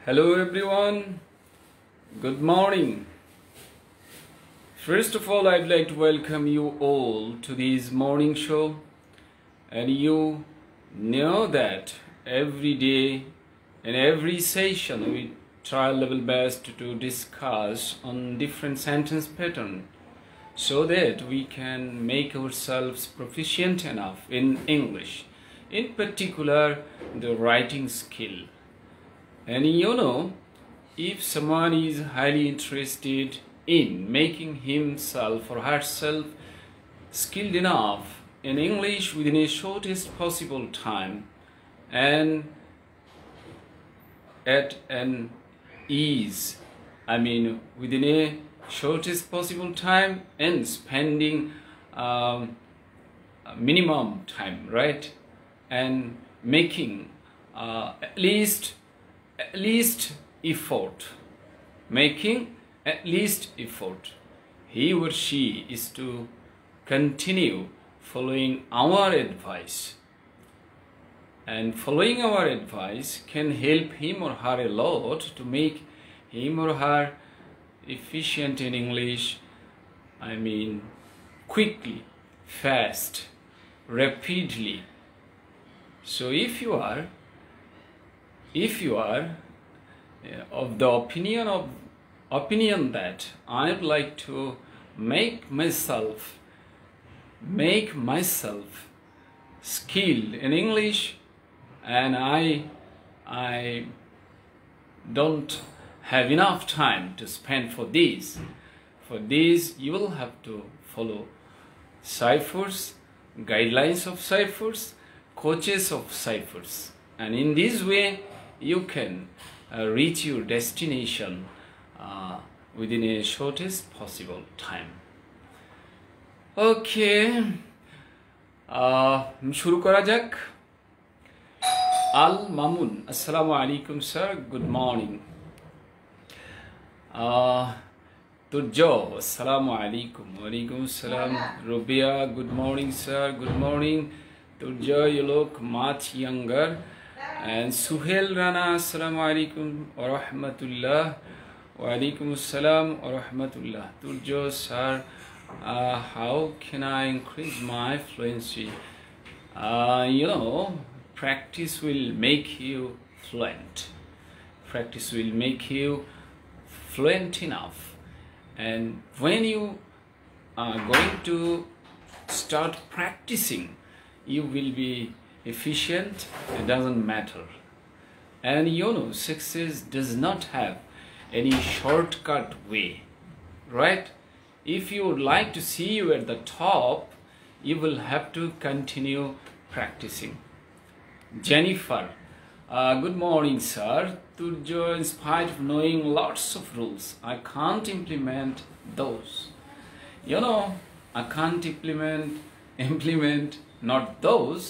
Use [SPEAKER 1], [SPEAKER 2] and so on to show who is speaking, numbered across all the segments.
[SPEAKER 1] Hello everyone, good morning. First of all, I'd like to welcome you all to this morning show. And you know that every day and every session we try our level best to discuss on different sentence pattern so that we can make ourselves proficient enough in English, in particular the writing skill. And if someone is highly interested in making himself or herself skilled enough in English within a shortest possible time and at an ease, within a shortest possible time and spending minimum time, right? And making at least effort, making at least effort, he or she is to continue following our advice. And following our advice can help him or her a lot to make him or her efficient in English, quickly, fast, rapidly. So if you are of the opinion that I'd like to make myself skilled in English, and I don't have enough time to spend for this you will have to follow ciphers, guidelines of ciphers, coaches of ciphers, and in this way you can reach your destination within a shortest possible time. Okay, শুরু করা যাক। আল মামুন, আসসালামু আলাইকুম sir, good morning. Turjo, আসসালামু আলাইকুম। ওয়ালাইকুম আসসালাম। Rubia, good morning sir, good morning. Turjo, you look much younger. And Suhail Rana, assalamu alaikum wa rahmatullah. Wa alaikum assalam wa rahmatullah. Turjo sir, how can I increase my fluency? Practice will make you fluent. Practice will make you fluent enough. And when you are going to start practicing, you will be efficient. It doesn't matter. And success does not have any shortcut way, right? If you would like to see you at the top, you will have to continue practicing. Jennifer, good morning sir. Turjo, in spite of knowing lots of rules, I can't implement those. I can't implement not those,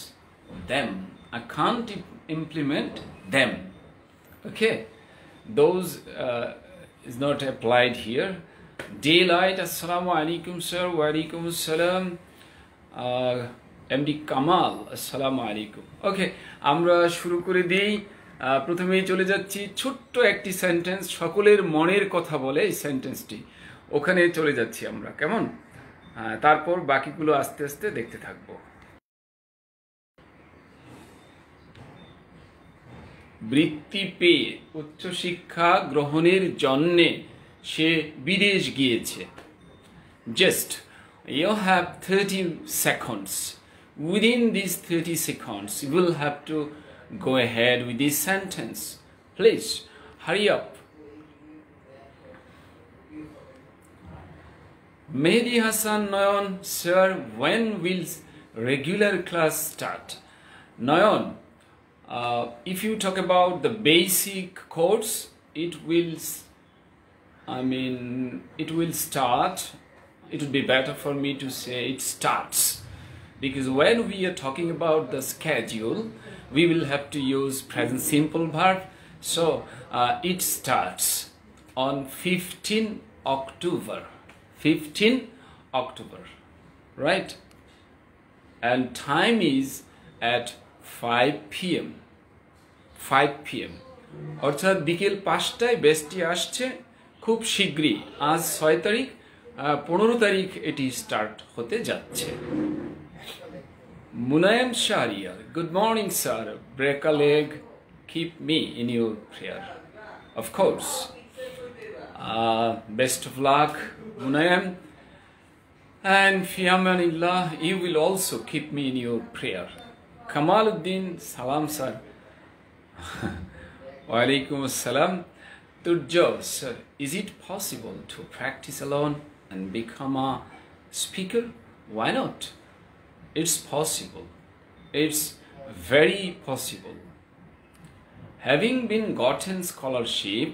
[SPEAKER 1] them. I can't implement them. Okay, those is not applied here. Daylight, assalamu alaikum sir. Wa alaikum assalam. MD Kamal, assalamu alaikum. Okay, আমরা শুরু করে দিই। প্রথমেই চলে যাচ্ছি ছোট্ট একটি sentence, সকলের মনের কথা বলে এই সেন্টেন্সটি, ওখানে চলে যাচ্ছি আমরা, কেমন? তারপর বাকিগুলো আস্তে আস্তে দেখতে থাকবো। বৃত্তি পেয়ে উচ্চশিক্ষা গ্রহণের জন্যে সে বিদেশ গিয়েছে। Just you have 30 seconds. Within these 30 seconds you will have to go ahead with this sentence. Please hurry up. Mehdi Hassan Noyon, sir, when will regular class start? Noyon, if you talk about the basic course, it will start. It would be better for me to say it starts, because when we are talking about the schedule, we will have to use present simple verb. So it starts on 15 October. 15 October, right? And time is at 5 p.m. 5 p.m. অর্থাৎ বিকেল 5টায় বেসটি আসছে খুব শীঘ্রই। আজ 6 তারিখ, 15 তারিখ এটি start হতে যাচ্ছে। Munayem Shahriar, good morning sir, break a leg, keep me in your prayer. Of course. Best of luck, Munayam. And fi amanillah, you will also keep me in your prayer. Kamaluddin, salam sir. Wa alaikum assalam. Turjo, sir, is it possible to practice alone and become a speaker? Why not? It's possible. It's very possible. Having been gotten scholarship,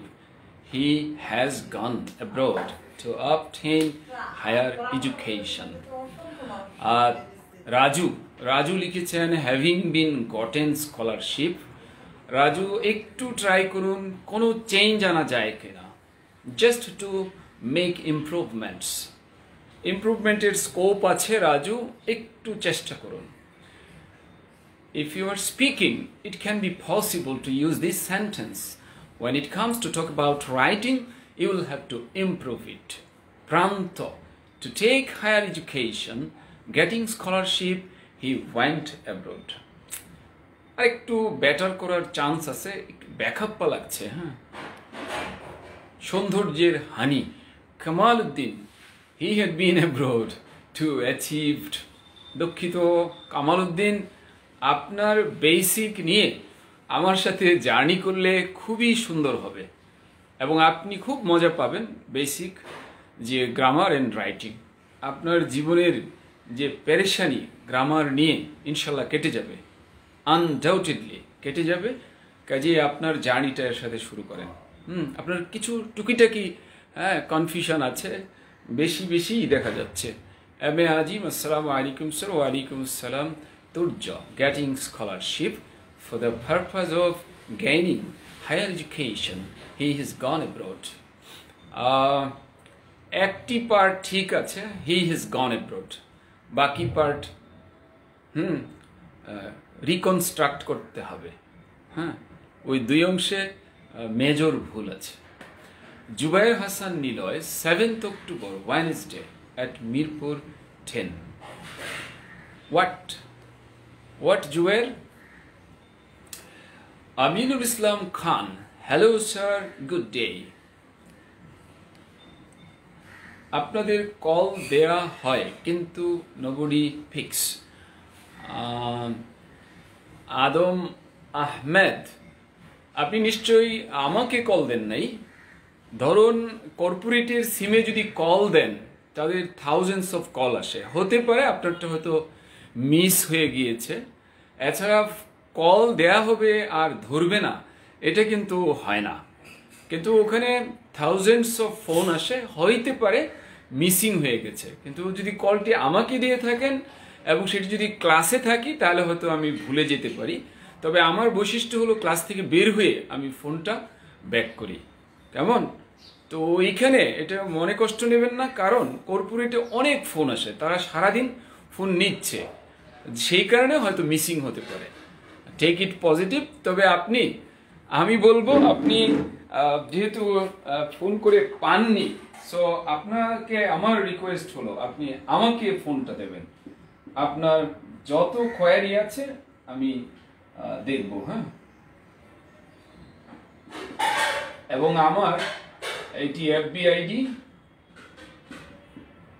[SPEAKER 1] he has gone abroad to obtain higher education. Raju লিখেছেন having been gotten scholarship. Raju একটু try করুন কোনো change আনা যায় কিনা, just to make ইমপ্রুভমেন্টের scope আছে রাজু, একটু চেষ্টা করুন। If you are speaking, it can be possible to use this sentence. When it comes to talk about writing, you will have to improve it. Pranto, to take higher education, getting scholarship, he went abroad. আর একটু better করার chance আছে, একটু backup লাগছে। হ্যাঁ, সৌন্দর্যের হানি, Kamaluddin, he had been abroad to achieved. দুঃখিত কামালউদ্দিন, আপনার basic নিয়ে আমার সাথে জার্নি করলে খুবই সুন্দর হবে এবং আপনি খুব মজা পাবেন। বেসিক যে গ্রামার অ্যান্ড রাইটিং, আপনার জীবনের যে পেরেশানি গ্রামার নিয়ে ইনশাল্লাহ কেটে যাবে, আনডাউটেডলি কেটে যাবে। কাজে আপনার জার্নিটা এর সাথে শুরু করেন। আপনার কিছু টুকিটাকি কনফিউশন আছে, বেশি দেখা যাচ্ছে। এম এ আজিম, আসসালামু আলাইকুম স্যার। ওয়ালাইকুম আসসালাম। Turjo, getting scholarship for the purpose of gaining higher education, he has gone abroad. একটি পার্ট ঠিক আছে, he has gone abroad, বাকি পার্ট রিকনস্ট্রাক্ট করতে হবে। হ্যাঁ, ওই দুই অংশে মেজর ভুল আছে। Zubair Hasan Niloy, 7th October, Wednesday at Mirpur 10. What, Jubair? Aminul Islam Khan, hello sir, good day. আপনাদের কল দেয়া হয় কিন্তু nobody picks. আদম আহমেদ, আপনি নিশ্চয়ই আমাকে কল দেন নাই। ধরুন কর্পোরেটের সিমে যদি কল দেন, তাদের থাউজেন্ডস অফ কল আসে, হতে পারে আপনারটা হয়তো মিস হয়ে গিয়েছে। এছাড়া কল দেয়া হবে আর ধরবে না, এটা কিন্তু হয় না। কিন্তু ওখানে থাউজেন্ডস অফ ফোন আসে, হইতে পারে মিসিং হয়ে গেছে। কিন্তু যদি কলটি আমাকে দিয়ে থাকেন এবং সেটি যদি ক্লাসে থাকি, তাহলে হয়তো আমি ভুলে যেতে পারি। তবে আমার বৈশিষ্ট্য হলো ক্লাস থেকে বের হয়ে আমি ফোনটা ব্যাক করি। কেমন? তো এইখানে এটা মনে কষ্ট নেবেন না, কারণ কর্পোরেটে অনেক ফোন আসে, তারা সারাদিন ফোন নিচ্ছে, সেই কারণে হয়তো মিসিং হতে পারে। Take it positive. তবে আমি বলবো আপনি যেহেতু ফোন করে পাননি, সো আপনাকে আমার রিকোয়েস্ট হলো আপনি আমাকে ফোনটা দেবেন। আপনার যত কোয়ারি আছে আমি দেখব। হ্যাঁ, এবং আমার এইটি এফবি আইডি,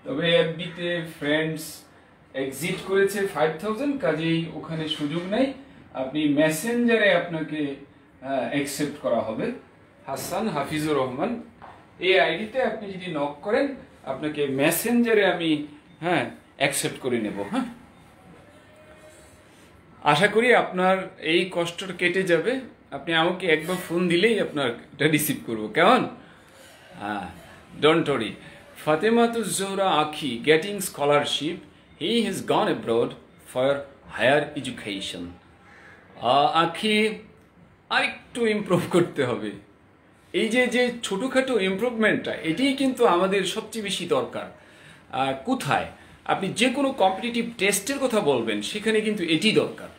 [SPEAKER 1] তবে এফবিতে ফ্রেন্ডস এক্সিট করেছে 5000, কাজেই ওখানে সুযোগ নাই। আপনি মেসেঞ্জারে আপনাকে অ্যাকসেপ্ট করা হবে। হাসান হাফিজুর রহমান, এই আইডিতে আপনি যদি নক করেন, আপনাকে মেসেঞ্জারে আমি অ্যাকসেপ্ট করে নেব। হ্যাঁ, আশা করি আপনার এই কষ্টটা কেটে যাবে। আপনি আমাকে একবার ফোন দিলেই আপনার এটা রিসিভ করবো। কেমন? Don't worry. ফাতেমাতুজ জোহরা আখি, getting scholarship, he has gone abroad for higher education. আখি, আরেকটু ইমপ্রুভ করতে হবে। এই যে ছোটোখাটো ইমপ্রুভমেন্টটা, এটাই কিন্তু আমাদের সবচেয়ে বেশি দরকার। কোথায় আপনি যে কোনো কম্পিটিটিভ টেস্টের কথা বলবেন, সেখানে কিন্তু এটি দরকার।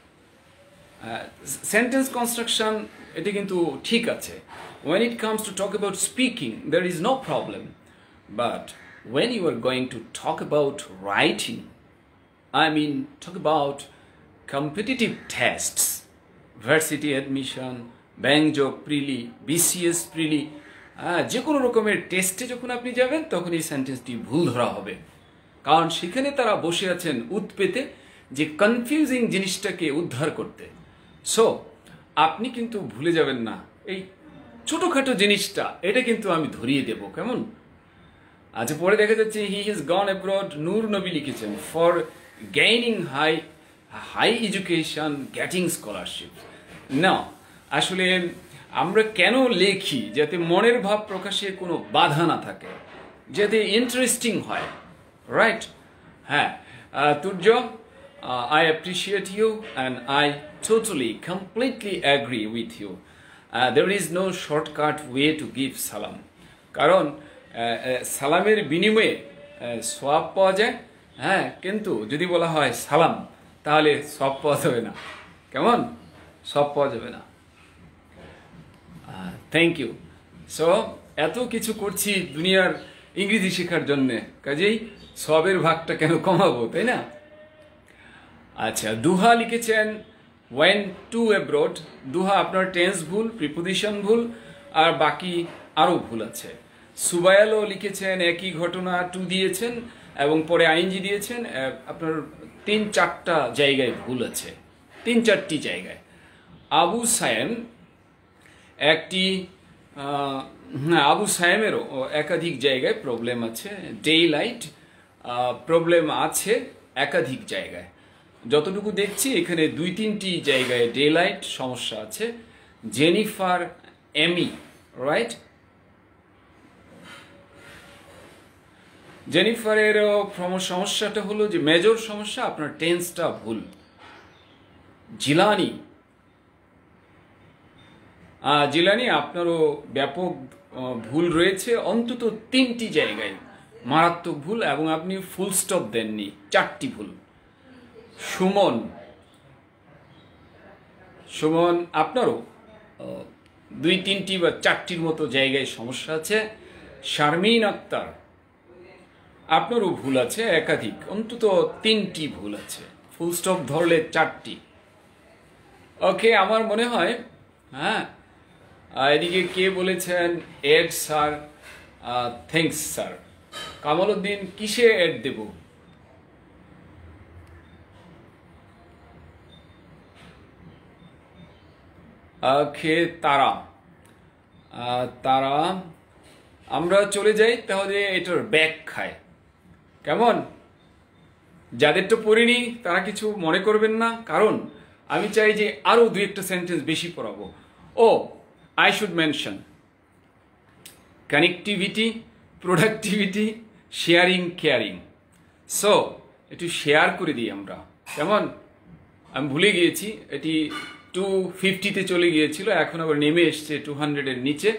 [SPEAKER 1] সেন্টেন্স কনস্ট্রাকশন এটা কিন্তু ঠিক আছে। when it comes to talk about speaking there is no problem, but when you are going to talk about writing, I mean talk about competitive tests, varsity admission, bank job preলি, BCS preলি, যে কোনো রকমের টেস্টে যখন আপনি যাবেন তখন এই সেন্টেন্সটি ভুল ধরা হবে, কারণ সেখানে তারা বসে আছেন উৎপেতে যে কনফিউজিং জিনিসটাকে উদ্ধার করতে। সো আপনি কিন্তু ভুলে যাবেন না এই ছোটোখাটো জিনিসটা, এটা কিন্তু আমি ধরিয়ে দেব, কেমন? আচ্ছা, পরে দেখা যাচ্ছে হি has gone abroad, Noor Nabi লিখেছেন for gaining high education, getting scholarship. না, আসলে আমরা কেন লেখি? যাতে মনের ভাব প্রকাশে কোনো বাধা না থাকে, যাতে ইন্টারেস্টিং হয়, রাইট? হ্যাঁ, Turjo, I appreciate you and I totally, completely agree with you. There is no shortcut way to give salam. কারণ সালামের বিনিময়ে সওয়াব পাওয়া যায়, হ্যাঁ, কিন্তু যদি বলা হয় সালাম তাহলে সওয়াব পাওয়া যাবে না, কেমন? সওয়াব পাওয়া যাবে না। Thank you. সো এত কিছু করছি দুনিয়ার ইংরেজি শেখার জন্যে, কাজেই সওয়াবের ভাগটা কেন কমাবো, তাই না? আচ্ছা, দুহা লিখেছেন ওয়েন টু অ্যাব্রড। দুহা আপনার টেন্স ভুল, প্রিপোজিশন ভুল, আর বাকি আরও ভুল আছে। সুবায়ালও লিখেছেন একই ঘটনা, টু দিয়েছেন এবং পরে আইনজি দিয়েছেন, আপনার 3-4টা জায়গায় ভুল আছে, 3-4টি জায়গায়। আবু সায়েম আবু সায়েমেরও একাধিক জায়গায় প্রবলেম আছে। ডে লাইট প্রবলেম আছে একাধিক জায়গায়, যতটুকু দেখছি এখানে 2-3টি জায়গায় ডে লাইট সমস্যা আছে। জেনিফার এমি, রাইট? জেনিফারের সমস্যাটা হলো যে মেজর সমস্যা, আপনার টেন্সটা ভুল। জিলানি আপনারও ব্যাপক ভুল রয়েছে, অন্তত 3টি জায়গায় মারাত্মক ভুল, এবং আপনি ফুল স্টপ দেননি, 4টি ভুল। সুমন আপনারও 2-3টি বা 4টির মতো জায়গায় সমস্যা আছে। শারমিন আক্তার আপনারও ভুল আছে একাধিক, অন্তত 3টি ভুল আছে, ফুল স্টপ ধরলে 4টি। ওকে, আমার মনে হয়, হ্যাঁ, এদিকে কে বলেছেন add sir, thanks sir. Kamal Uddin, কিসে এড দেব? ওকে, তারা আমরা চলে যাই তাহলে এটার ব্যাক খায়, কেমন? যাদেরটা পড়িনি তারা কিছু মনে করবেন না, কারণ আমি চাই যে আরও 2-1টা সেন্টেন্স বেশি পড়াবো। ও, I should mention connectivity, productivity, sharing, caring. So একটু শেয়ার করে দিই আমরা, কেমন? আমি ভুলে গিয়েছি, এটি 250-তে চলে গিয়েছিল, এখন আবার নেমে এসছে 200-এর নিচে।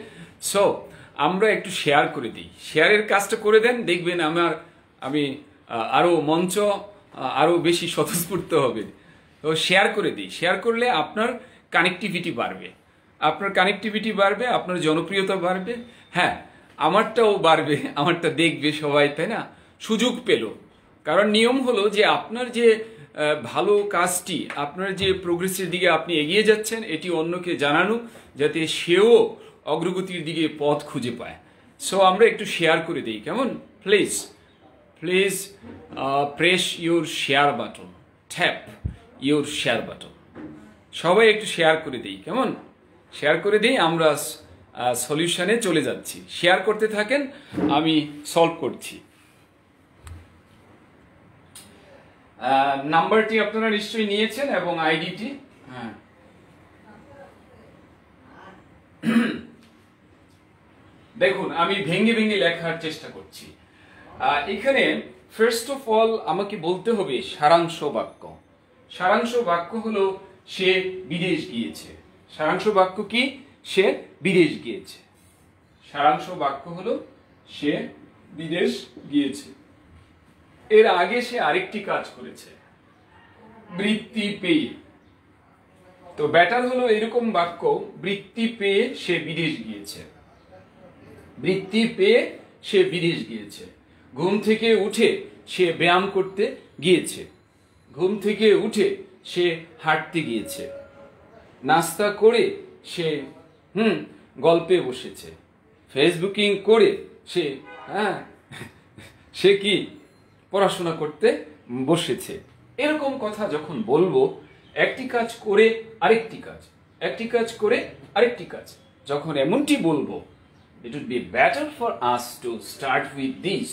[SPEAKER 1] সো আমরা একটু শেয়ার করে দিই, শেয়ারের কাজটা করে দেন, দেখবেন আমি আরও মঞ্চ আরও বেশি স্বতঃস্ফূর্ত হবে। তো শেয়ার করে দিই, শেয়ার করলে আপনার কানেক্টিভিটি বাড়বে, আপনার জনপ্রিয়তা বাড়বে, হ্যাঁ, আমারটাও বাড়বে, আমারটা দেখবে সবাই, তাই না? সুযোগ পেল, কারণ নিয়ম হলো যে আপনার যে ভালো কাজটি, আপনার যে প্রোগ্রেসের দিকে আপনি এগিয়ে যাচ্ছেন, এটি অন্যকে জানানো, যাতে সেও অগ্রগতির দিকে পথ খুঁজে পায়। সো আমরা একটু শেয়ার করে দিই, কেমন? Please press your share button, tap your share button. সবাই একটু শেয়ার করে দিই, কেমন? শেয়ার করে দিই, আমরা সলিউশনে চলে যাচ্ছি। শেয়ার করতে থাকেন, আমি সলভ করছি। নাম্বারটি আপনারা নিশ্চয়ই নিয়েছেন এবং আইডিটি, হ্যাঁ। দেখুন, আমি ভেঙে ভেঙে লেখার চেষ্টা করছি। এখানে ফার্স্ট অফ অল আমাকে বলতে হবে সারাংশ বাক্য। সারাংশ বাক্য হলো সে বিদেশ গিয়েছে। সারাংশ বাক্য কি? সে বিদেশ গিয়েছে। সারাংশ বাক্য হলো সে বিদেশ গিয়েছে। এর আগে সে আরেকটি কাজ করেছে, বৃত্তি পেয়ে। তো বেটার হলো এরকম বাক্য, বৃত্তি পেয়ে সে বিদেশ গিয়েছে। বৃত্তি পেয়ে সে বিদেশ গিয়েছে। ঘুম থেকে উঠে সে ব্যায়াম করতে গিয়েছে। ঘুম থেকে উঠে সে হাঁটতে গিয়েছে। নাস্তা করে সে গল্পে বসেছে। ফেসবুকিং করে সে সে কি পড়াশোনা করতে বসেছে। এরকম কথা যখন বলবো, একটি কাজ করে আরেকটি কাজ, একটি কাজ করে আরেকটি কাজ, যখন এমনটি বলবো, it would be better for us to start with this.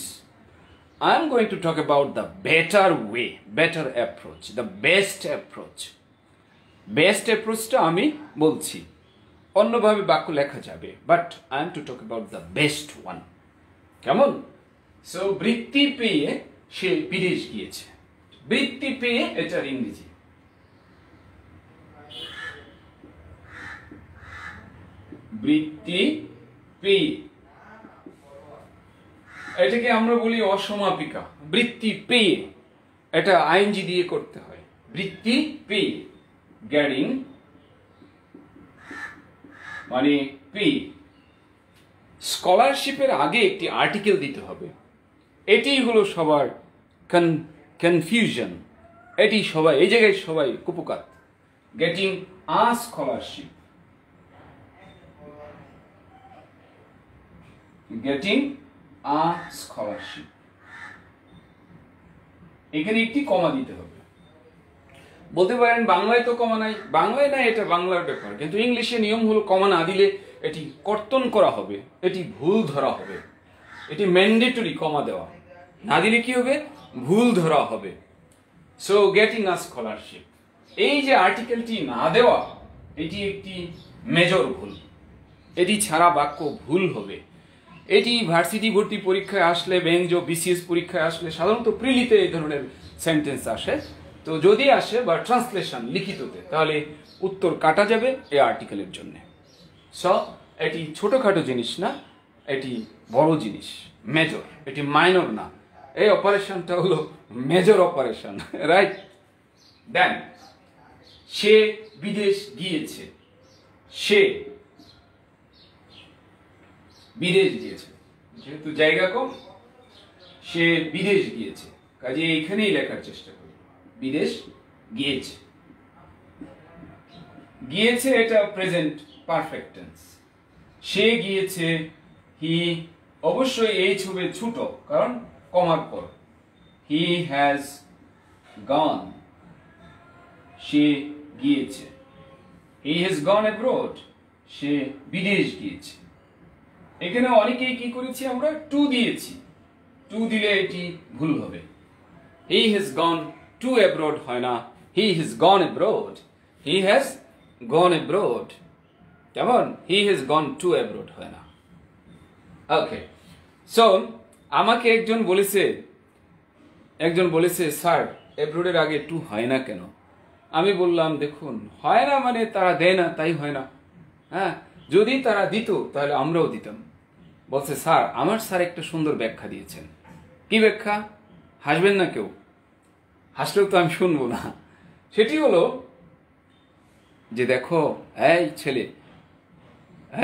[SPEAKER 1] I am going to talk about the better way, better approach, the best approach. Best approach টা আমি বলছি, অন্যভাবে বাক্য লেখা যাবে, but I am to talk about the best one. কেমন? So বৃত্তি পেয়ে সে বিদেশ গিয়েছে। বৃত্তি পেয়ে এটার ইংরেজি। বৃত্তি পেয়ে, এটাকে আমরা বলি অসমাপিকা। বৃত্তি পেয়ে, এটা আইএনজি দিয়ে করতে হয়। বৃত্তি পেয়ে, গেটিং মানে পেয়ে। স্কলারশিপের আগে একটি আর্টিকেল দিতে হবে। এটি হলো সবার কনফিউশন। এটি সবাই, এই জায়গায় সবাই কুপকাত। Getting a scholarship, getting a scholarship, এখানে একটি কমা দিতে হবে। বলতে পারেন বাংলায় তো কমা নাই। বাংলায় নাই, এটা বাংলার ব্যাপার, কিন্তু ইংলিশে নিয়ম হলো কমা না দিলে এটি কর্তন করা হবে, এটি ভুল ধরা হবে। এটি ম্যান্ডেটরি কমা দেওয়া, না দিলে কি হবে? ভুল ধরা হবে। সো গেটিং আ স্কলারশিপ, এই যে আর্টিকেলটি না দেওয়া, এটি একটি মেজর ভুল। এটি ছাড়া বাক্য ভুল হবে। এটি ভার্সিটি ভর্তি পরীক্ষায় আসলে, ব্যাংক বিসিএস পরীক্ষায় আসলে, সাধারণত প্রিলিতে এই ধরনের সেন্টেন্স আসে। তো যদি আসে বা ট্রান্সলেশন লিখিততে, তাহলে উত্তর কাটা যাবে এই আর্টিকেলের জন্য। সো এটি ছোটখাটো জিনিস না, এটি বড় জিনিস, মেজর। এটি মাইনর না। এই অপারেশনটা হলো মেজর অপারেশন, রাইট? দেন সে বিদেশ গিয়েছে। সে বিদেশ গিয়েছে, যেহেতু জায়গা কম, সে বিদেশ গিয়েছে, কাজে এইখানেই লেখার চেষ্টা করি। বিদেশ গিয়েছে। গিয়েছে এটা প্রেজেন্ট পারফেক্ট টেন্স। সে গিয়েছে, হি, অবশ্যই এইচ হবে ছোট, কারণ কমার পর। হি হ্যাজ গন, সে গিয়েছে। হি হ্যাজ গন অ্যাব্রড, সে বিদেশ গিয়েছে। এখানে অনেকেই কি করেছি আমরা? টু দিয়েছি। টু দিলে এটি ভুল হবে। He has gone to abroad হয় না, he has gone abroad. He has gone abroad, কেমন? He has gone to abroad হয় না। ওকে, সো আমাকে একজন বলেছে স্যার, অ্যাব্রোডের আগে টু হয় না কেন? আমি বললাম দেখুন, হয় না মানে তারা দেয় না, তাই হয় না। হ্যাঁ, যদি তারা দিত তাহলে আমরাও দিতাম। বলছে স্যার, আমার স্যার একটা সুন্দর ব্যাখ্যা দিয়েছেন। কি ব্যাখ্যা? হাসবেন না কেউ, হাসলেও তো আমি শুনবো না। সেটি হলো যে দেখো, এই ছেলে,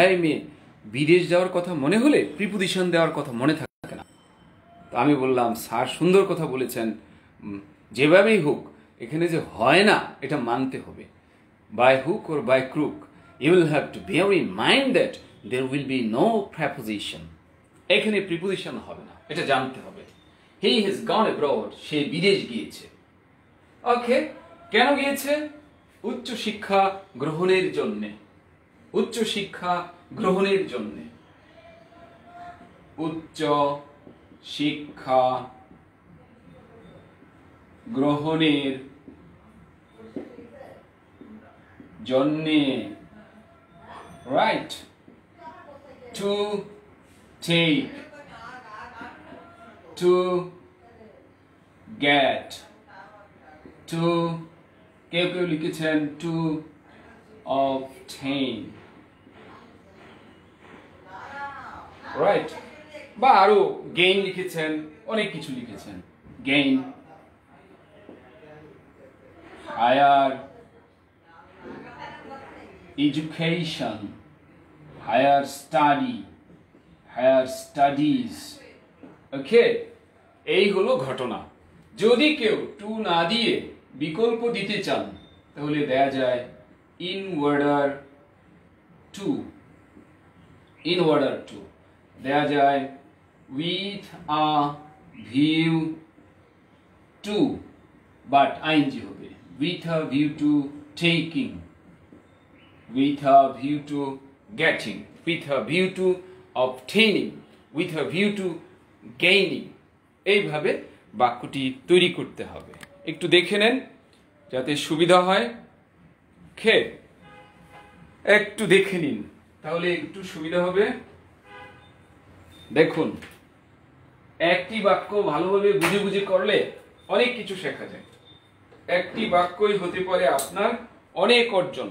[SPEAKER 1] এই মেয়ে, বিদেশ যাওয়ার কথা মনে হলে প্রিপোজিশন দেওয়ার কথা মনে থাকে না। তো আমি বললাম স্যার সুন্দর কথা বলেছেন, যেভাবেই হোক এখানে যে হয় না এটা মানতে হবে। By hook or by crook, you will have to bear in mind that there will be no preposition. এখানে প্রিপোজিশন হবে না, এটা জানতে হবে। He has gone abroad, সে বিদেশ গিয়েছে। ওকে, কেন গিয়েছে? উচ্চ শিক্ষা গ্রহণের জন্য। উচ্চ শিক্ষা গ্রহণের জন্য। উচ্চ শিক্ষা গ্রহণের জন্যে, right? To take, to get, to, কেউ কেউ লিখেছেন টু obtain, রাইট? বা আরো গেইন লিখেছেন, অনেক কিছু লিখেছেন। Gain, higher, education, higher study, higher studies. Okay, এই হলো ঘটনা। যদি কেউ টু না দিয়ে বিকল্প দিতে চান তাহলে দেয়া যায় in order to, দেয়া যায় with a view to, but ing হবে with a view to taking, with a view to getting, with a view to obtaining, with a view to gaining। এইভাবে বাক্যটি তৈরি করতে হবে। একটু দেখে নেন যাতে সুবিধা হয়। একটু দেখে নিন তাহলে একটু সুবিধা হবে। দেখুন, একটি বাক্য ভালোভাবে বুঝে বুঝে করলে অনেক কিছু শেখা যায়। একটি বাক্যই হতে পারে আপনার অনেক অর্জন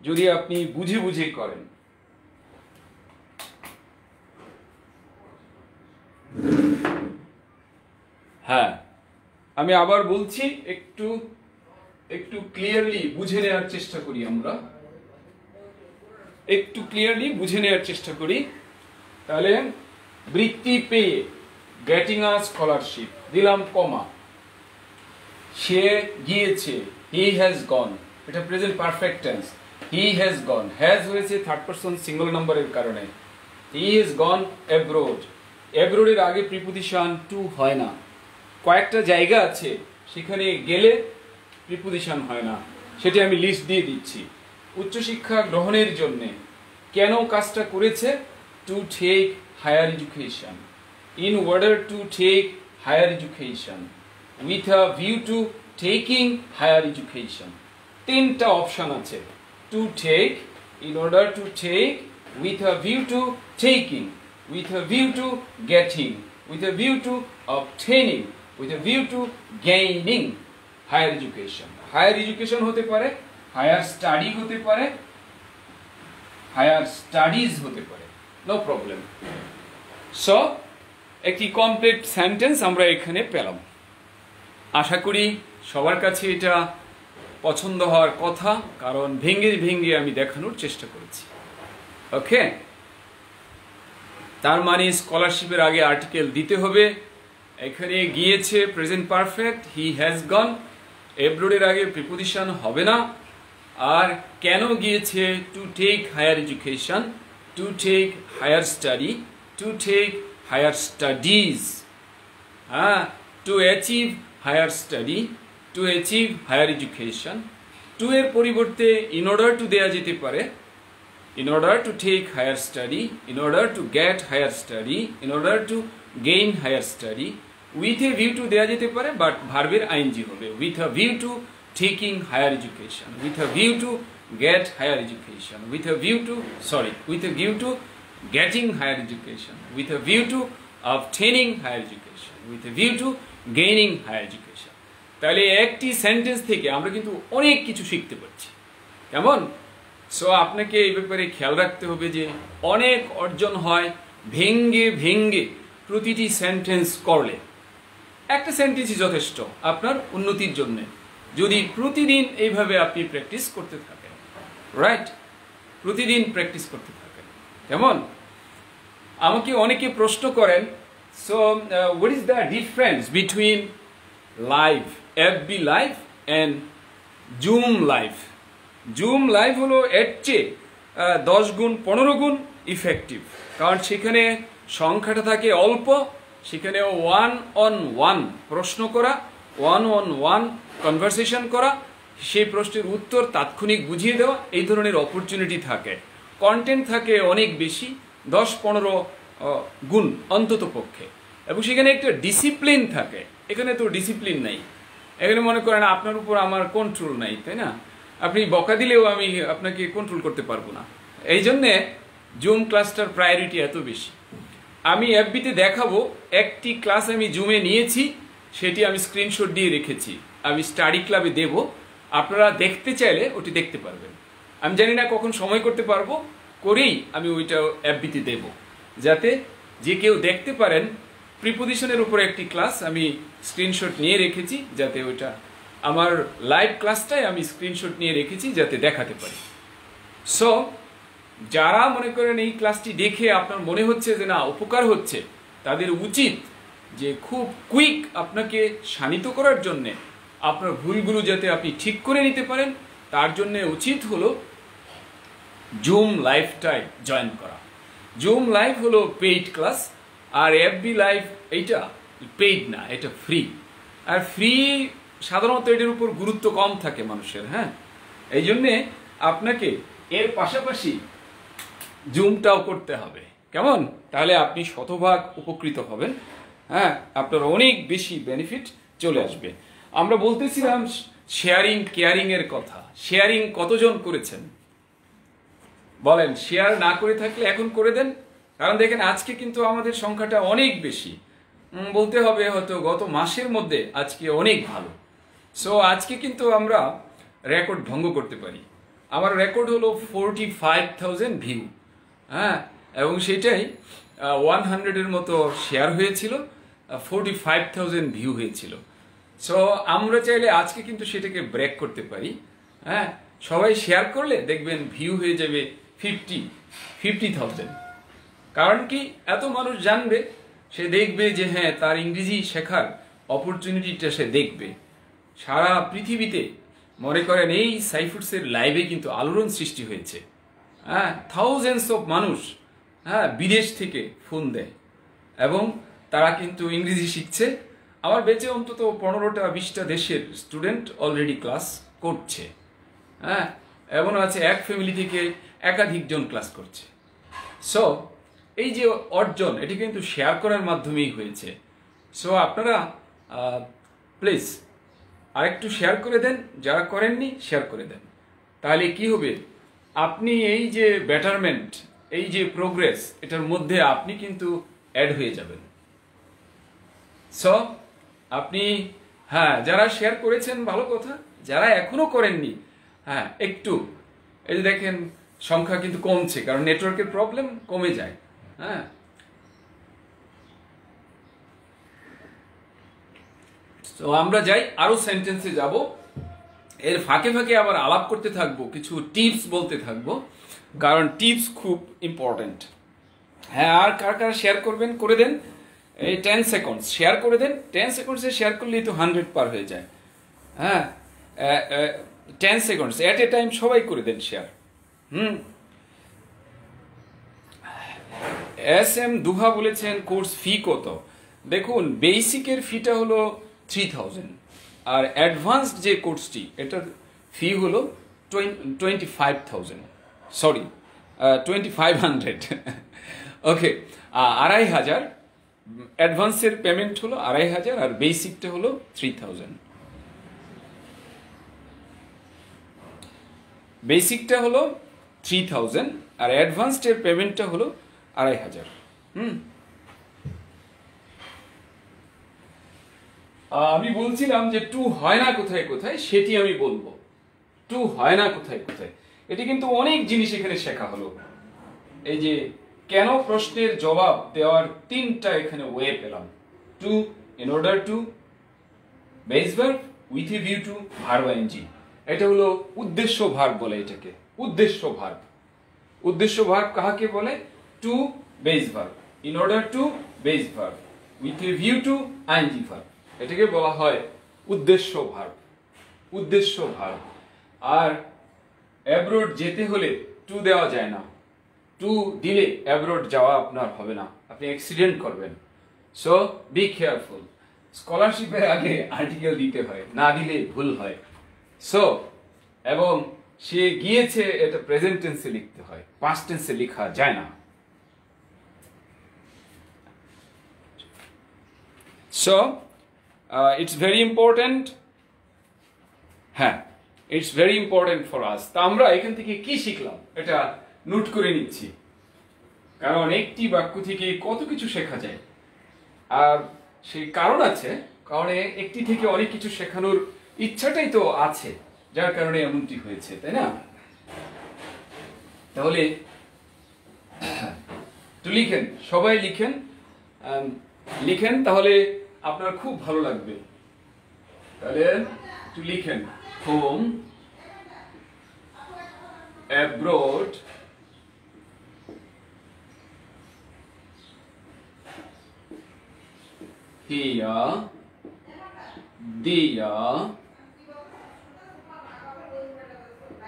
[SPEAKER 1] যদি আপনি বুঝে বুঝে করেন। হ্যাঁ, আমি আবার বলছি, একটু ক্লিয়ারলি বুঝে নেওয়ার চেষ্টা করি। আমরা একটু ক্লিয়ারলি বুঝে নেওয়ার চেষ্টা করি। তাহলে বৃত্তি পেয়ে, গেটিং আ স্কলারশিপ, দিলাম কমা, সে গিয়েছে, হি হ্যাজ গন, এটা present perfect tense, he has gone, has হয়েছে থার্ড পারসন সিঙ্গল নাম্বারের কারণে, হি হ্যাজ গন অ্যাব্রোড, অ্যাব্রোডের আগে প্রিপোজিশন টু হয় না। কয়েকটা জায়গা আছে সেখানে গেলে প্রিপোজিশন হয় না, সেটি আমি লিস্ট দিয়ে দিচ্ছি। উচ্চশিক্ষা গ্রহণের জন্য কেন কাজটা করেছে, to take higher education, in order to take higher education, with a view to taking higher education. তিনটা অপশন আছে, to take, in order to take, with a view to taking, with a view to getting, with a view to obtaining, with a view to gaining higher education. Higher education হতে পারে, higher study হতে পারে, higher studies হতে পারে, no problem. So, একটি complete sentence আমরা এখানে পেলাম। আশা করি সবার কাছে এটা পছন্দ হওয়ার কথা, কারণ ভেঙে ভেঙে আমি দেখানোর চেষ্টা করেছি। ওকে, তার মানে স্কলারশিপের আগে আর্টিকেল দিতে হবে। এখানে গিয়েছে present perfect, he has gone, অ্যাব্রোডের আগে প্রিপোজিশন হবে না। আর কেন গিয়েছে, to take higher education, to take higher study, to take higher studies, হ্যাঁ, to achieve higher study, to achieve higher education. To এর পরিবর্তে ইন অর্ডার টু দেয়া যেতে পারে, in order to take higher study, in order to get higher study, in order to gain higher study, with a view to দেয়া যেতে পারে, but ভার্বের ING হবে, with a view to taking higher education, with a view to get higher education, with a view to with a view to getting higher education, with a view to obtaining higher education, with a view to gaining higher education। তাহলে একটি sentence থেকে আমরা কিন্তু অনেক কিছু শিখতে পারছি, কেমন? সো আপনাকে এই ব্যাপারে খেয়াল রাখতে হবে যে অনেক অর্জন হয় ভেঙ্গে ভেঙ্গে প্রতিটি সেন্টেন্স করলে। একটা সেন্টেন্সই যথেষ্ট আপনার উন্নতির জন্য, যদি প্রতিদিন এইভাবে আপনি প্র্যাকটিস করতে থাকেন, রাইট? প্রতিদিন প্র্যাকটিস করতে থাকেন, কেমন? আমাকে অনেকে প্রশ্ন করেন, so what is the difference between live, FB live and Zoom live? Zoom live হলো এর চেয়ে 10 গুণ 15 গুণ ইফেক্টিভ, কারণ সেখানে সংখ্যাটা থাকে অল্প, সেখানে 1-on-1 প্রশ্ন করা, 1-on-1 কনভারসেশন করা, সেই প্রশ্নের উত্তর তাৎক্ষণিক বুঝিয়ে দেওয়া, এই ধরনের অপরচুনিটি থাকে। কন্টেন্ট থাকে অনেক বেশি, 10-15 গুণ অন্তত পক্ষে, এবং সেখানে একটা ডিসিপ্লিন থাকে। এখানে তো ডিসিপ্লিন নাই, এখানে মনে করেন আপনার উপর আমার কন্ট্রোল নাই, তাই না? আপনি বকা দিলেও আমি আপনাকে কন্ট্রোল করতে পারবো না। এই জন্যে জুম ক্লাসটার প্রায়োরিটি এত বেশি। আমি এফবিতে দেখাবো একটি ক্লাস আমি জুমে নিয়েছি, সেটি আমি স্ক্রিনশট দিয়ে রেখেছি, আমি স্টাডি ক্লাবে দেব, আপনারা দেখতে চাইলে ওটি দেখতে পারবেন। আমি জানি না কখন সময় করতে পারবো, করেই আমি ওইটা এফবিতে দেব, যাতে যে কেউ দেখতে পারেন। প্রিপোজিশনের উপরে একটি ক্লাস আমি স্ক্রিনশট নিয়ে রেখেছি, যাতে ওইটা আমার লাইভ ক্লাসটাই আমি স্ক্রিনশট নিয়ে রেখেছি যাতে দেখাতে পারি। সো যারা মনে করেন এই ক্লাসটি দেখে আপনার মনে হচ্ছে যে না উপকার হচ্ছে, তাদের উচিত যে খুব কুইক আপনাকে শানিত করার জন্যে, আপনার ভুলগুলো যাতে আপনি ঠিক করে নিতে পারেন, তার জন্যে উচিত হলো জুম লাইভটাই জয়েন করা। জুম লাইভ হলো পেইড ক্লাস, আর এফবি লাইভ এইটা পেইড না, এটা ফ্রি। আর ফ্রি সাধারণত এটার উপর গুরুত্ব কম থাকে মানুষের, হ্যাঁ, এই জন্যে আপনাকে এর পাশাপাশি জুমটাও করতে হবে, কেমন? তাহলে আপনি শতভাগ উপকৃত হবেন, হ্যাঁ, আপনার অনেক বেশি বেনিফিট চলে আসবে। আমরা বলতেছিলাম শেয়ারিং কেয়ারিং এর কথা। শেয়ারিং কতজন করেছেন বলেন? শেয়ার না করে থাকলে এখন করে দেন, কারণ দেখেন আজকে কিন্তু আমাদের সংখ্যাটা অনেক বেশি, বলতে হবে হয়তো গত মাসের মধ্যে আজকে অনেক ভালো। সো আজকে কিন্তু আমরা রেকর্ড ভঙ্গ করতে পারি। আমার রেকর্ড হলো 45,000 ভিউ, হ্যাঁ, এবং সেটাই 100-এর মতো শেয়ার হয়েছিল, 45,000 ভিউ হয়েছিল। সো আমরা চাইলে আজকে কিন্তু সেটাকে ব্রেক করতে পারি, হ্যাঁ, সবাই শেয়ার করলে দেখবেন ভিউ হয়ে যাবে 50,000। কারণ কি, এত মানুষ জানবে, সে দেখবে যে হ্যাঁ তার ইংরেজি শেখার অপরচুনিটিটা সে দেখবে। সারা পৃথিবীতে মনে করেন এই সাইফুডসের লাইভে কিন্তু আলোড়ন সৃষ্টি হয়েছে, হ্যাঁ, থাউজেন্ডস অফ মানুষ, হ্যাঁ, বিদেশ থেকে ফোন দেয় এবং তারা কিন্তু ইংরেজি শিখছে। আমার বেঁচে অন্তত 15টা-20টা দেশের স্টুডেন্ট অলরেডি ক্লাস করছে, হ্যাঁ, এমন আছে এক ফ্যামিলি থেকে একাধিকজন ক্লাস করছে। সো এই যে অর্জন, এটি কিন্তু শেয়ার করার মাধ্যমেই হয়েছে। সো আপনারা প্লিজ আরেকটু শেয়ার করে দেন, যারা করেননি শেয়ার করে দেন। তাহলে কি হবে, আপনি এই যে বেটারমেন্ট, এই যে প্রোগ্রেস, এটার মধ্যে আপনি কিন্তু অ্যাড হয়ে যাবেন। সো আপনি, হ্যাঁ, যারা শেয়ার করেছেন ভালো কথা, যারা এখনো করেননি, হ্যাঁ, একটু এই যে দেখেন সংখ্যা কিন্তু কমছে, কারণ নেটওয়ার্কের প্রবলেম, কমে যায়, হ্যাঁ। তো আমরা যাই, আরো সেন্টেন্সে যাব, এর ফাঁকে ফাঁকে আবার আলাপ করতে থাকবো, কিছু টিপস বলতে থাকবো, কারণ টিপস খুব ইম্পর্টেন্ট। হ্যাঁ, আর কার কার শেয়ার করবেন করে দেন, এই 10 সেকেন্ডস শেয়ার করে দেন। 10 সেকেন্ডসে শেয়ার করলেই তো 100 পার হয়ে যায়, হ্যাঁ। 10 সেকেন্ডস এট এ টাইম সবাই করে দেন শেয়ার। SM দুহা বলেছেন কোর্স ফি কত? দেখুন, বেসিকের ফিটা হলো 3000, আর অ্যাডভান্সড যে কোর্সটি, এটার ফি হলো 25,000, সরি 2500। ওকে, 2500 অ্যাডভান্সের পেমেন্ট হলো 2500, আর বেসিকটা হলো 3000। বেসিকটা হলো 3000 আর অ্যাডভান্সডের পেমেন্টটা হলো 2500। আমি বলছিলাম যে টু হয় না কোথায় কোথায়, সেটি আমি বলবো। টু হয় না কোথায় কোথায়, এটি কিন্তু অনেক জিনিস এখানে শেখা হলো। এই যে কেন প্রশ্নের জবাব দেওয়ার 3টা এখানে ওয়ে পেলাম। To, in order to, base verb, with a view to, verb ING. এটা হলো উদ্দেশ্য ভার্ব বলে এটাকে, উদ্দেশ্য ভার্ব। উদ্দেশ্য ভার্ব কাহাকে বলে? To base verb, in order to base verb, with a view to ING verb, এটাকে বলা হয় উদ্দেশ্য ভার্ব। উদ্দেশ্য ভার্ব। আর অ্যাব্রোড যেতে হলে টু দেওয়া যায় না, টু দিলে অ্যাব্রোড যাওয়া আপনার হবে না, আপনি অ্যাক্সিডেন্ট করবেন। So be careful. স্কলারশিপের আগে আর্টিকেল দিতে হয়, না দিলে ভুল হয়। সো এবং সে গিয়েছে, এটা প্রেজেন্ট টেন্সে লিখতে হয়, পাস্ট টেন্সে লেখা যায় না। সো ইটস ভেরি ইম্পর্টেন্ট, হ্যাঁ, it's very important for us. তা আমরা এখান থেকে কি শিখলাম এটা নোট করে নিচ্ছি, কারণ একটি বাক্য থেকে কত কিছু শেখা যায়। আর সেই কারণ আছে, কারণ একটি থেকে অনেক কিছু শেখানোর ইচ্ছাটাই তো আছে, যার কারণে এমনটি হয়েছে, তাই না? তাহলে তো লিখেন, সবাই লিখেন, লিখেন, তাহলে আপনার খুব ভালো লাগবে। তাহলে একটু লিখেন, home abroad, here, there,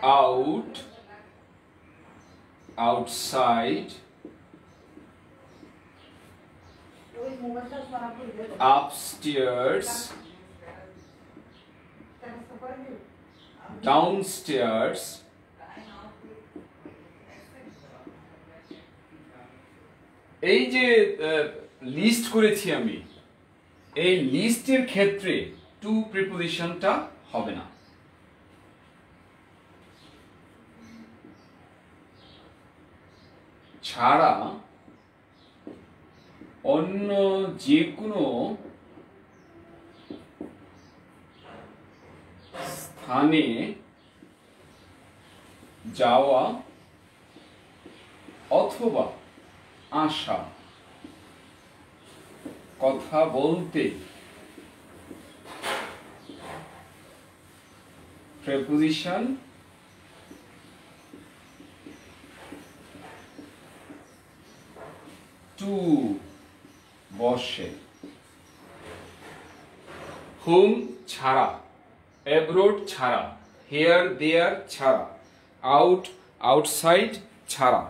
[SPEAKER 1] out, outside, upstairs, downstairs, এই যে লিস্ট করেছি আমি, এই লিস্টের ক্ষেত্রে টু প্রিপোজিশনটা হবে না। ছাড়া অন্য যে কোনো স্থানে যাওয়া অথবা আসা, কথা বলতে প্রিপোজিশন টু বসে। হোম ছাড়া, অ্যাব্রোড ছাড়া, হিয়ার দেয়ার ছাড়া, আউট আউটসাইড ছাড়া,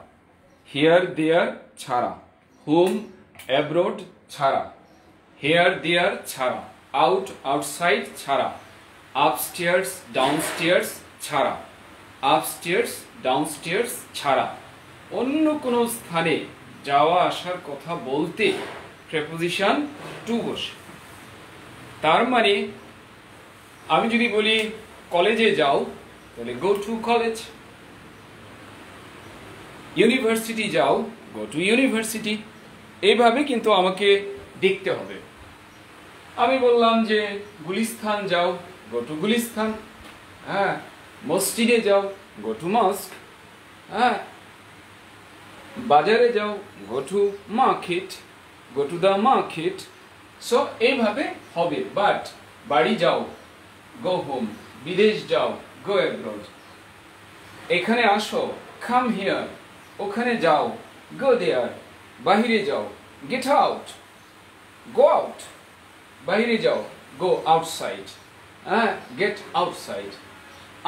[SPEAKER 1] হিয়ার দেয়ার ছাড়া, হোম অ্যাব্রোড ছাড়া, হিয়ার দেয়ার ছাড়া, আউট আউটসাইড ছাড়া, আপস্টেয়ার্স ডাউনস্টেয়ার্স ছাড়া, আপস্টেয়ার্স ডাউনস্টেয়ার্স ছাড়া অন্য কোনো স্থানে যাওয়া আসার কথা বলতে প্রিপোজিশন টু বসে। তার মানে আমি যদি বলি কলেজে যাও, তাহলে গো টু কলেজ। ইউনিভার্সিটি যাও, গো টু ইউনিভার্সিটি। এইভাবে কিন্তু আমাকে দেখতে হবে। আমি বললাম যে গুলিস্তান যাও, গো টু গুলিস্তান। হ্যাঁ, মসজিদে যাও, গো টু মস্ক। হ্যাঁ, বাজারে যাও, go to market, go to the market. So এইভাবে হবে। বাট বাড়ি যাও, গো হোম। বিদেশ যাও, গো অ্যাব্রড। এখানে আসো, কাম হিয়ার। ওখানে যাও, গো দেয়ার। বাহিরে যাও, গেট আউট, গো আউট। বাহিরে যাও, গো আউটসাইড। হ্যাঁ, গেট আউটসাইড।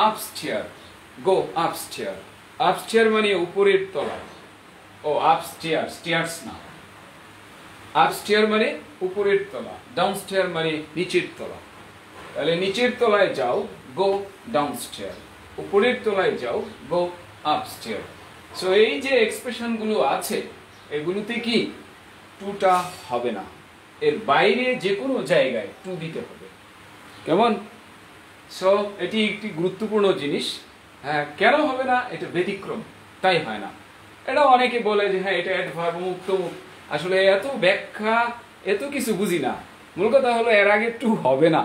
[SPEAKER 1] আপস্টেয়ার, গো আপস্টেয়ার। আপস্টেয়ার মানে উপরের তলা। ও আপস্টেয়ার, স্টেয়ার্স না। আপস্টেয়ার মানে উপরের তলা, ডাউনস্টেয়ার মানে নিচের তলা। তাহলে নিচের তলায় যাও, গো ডাউনস্টেয়ার। উপরের তলায় যাও, গো আপস্টেয়ার। সো এই যে এক্সপ্রেশন গুলো আছে, এগুলোতে কি টুটা হবে না। এর বাইরে যে কোনো জায়গায় টু দিতে হবে। কেমন? সো এটি একটি গুরুত্বপূর্ণ জিনিস। হ্যাঁ, কেন হবে না? এটা ব্যতিক্রম, তাই হয় না। এটা অনেকে বলে যে হ্যাঁ এটা অ্যাডভার্ব মুক্ত। আসলে এত ব্যাখ্যা, এত কিছু বুঝি না। মূল কথা হলো এর আগে টু হবে না।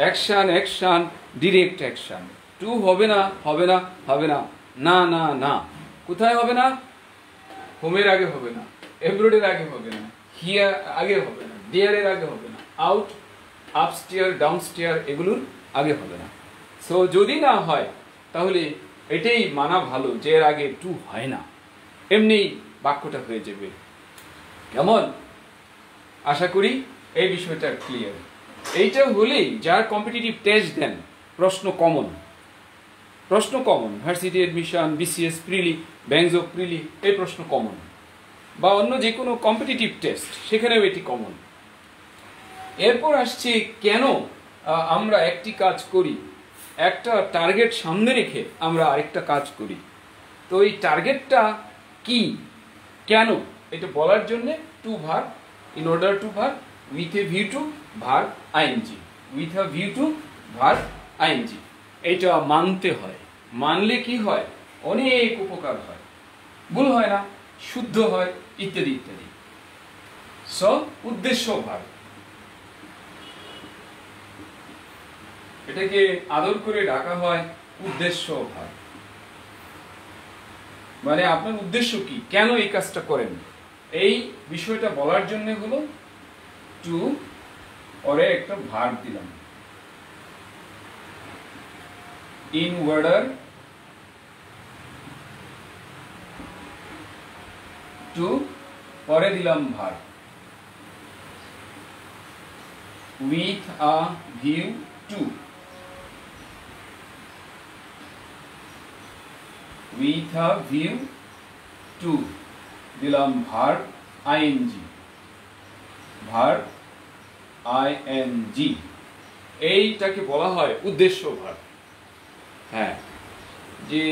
[SPEAKER 1] Action action, direct action. To হবে না, হবে না, হবে না, না না না। কোথায় হবে না? হোমের আগে হবে না, এব্রোডের আগে হবে না, হিয়ার আগে হবে না, দেয়ারের আগে হবে না, আউট আপস্টেয়ার ডাউনস্টেয়ার এগুলোর আগে হবে না। সো যদি না হয় তাহলে এটাই মানা ভালো যে এর আগে টু হয় না, এমনি বাক্যটা হয়ে যাবে। কেমন? আশা করি এই বিষয়টা ক্লিয়ার। এইটা হলেই যার কম্পিটিটিভ টেস্ট দেন, প্রশ্ন কমন, প্রশ্ন common. Varsity admission, BCS prelim, bank of prelim, এই প্রশ্ন কমন। বা অন্য যে কোনো কম্পিটিটিভ টেস্ট, সেখানেও এটি কমন। এরপর আসছে কেন আমরা একটি কাজ করি, একটা টার্গেট সামনে রেখে আমরা আরেকটা কাজ করি। তো এই টার্গেটটা কি, কেন, এটা বলার জন্যে to verb, in order to verb, with a view to verb ING, with a view to verb ING. এটা মানতে হয়। মানলে কি হয়? অনেক উপকার হয়, ভুল হয় না, শুদ্ধ হয়, ইত্যাদি ইত্যাদি। সো উদ্দেশ্য ভার্ব, এটাকে আদর করে ডাকা হয় উদ্দেশ্য ভার্ব। মানে আপনার উদ্দেশ্য কি, কেন এই কাজটা করেন, এই বিষয়টা বলার জন্য হলো টু, পরে একটা ভার্ব দিলাম, ইন অর্ডার টু, পরে দিলাম verb. With a view two, with a view two দিলাম ভার্ব আইএনজি, ভার্ব আইএনজি। এইটাকে বলা হয় উদ্দেশ্য ভার্ব। হ্যাঁ, যে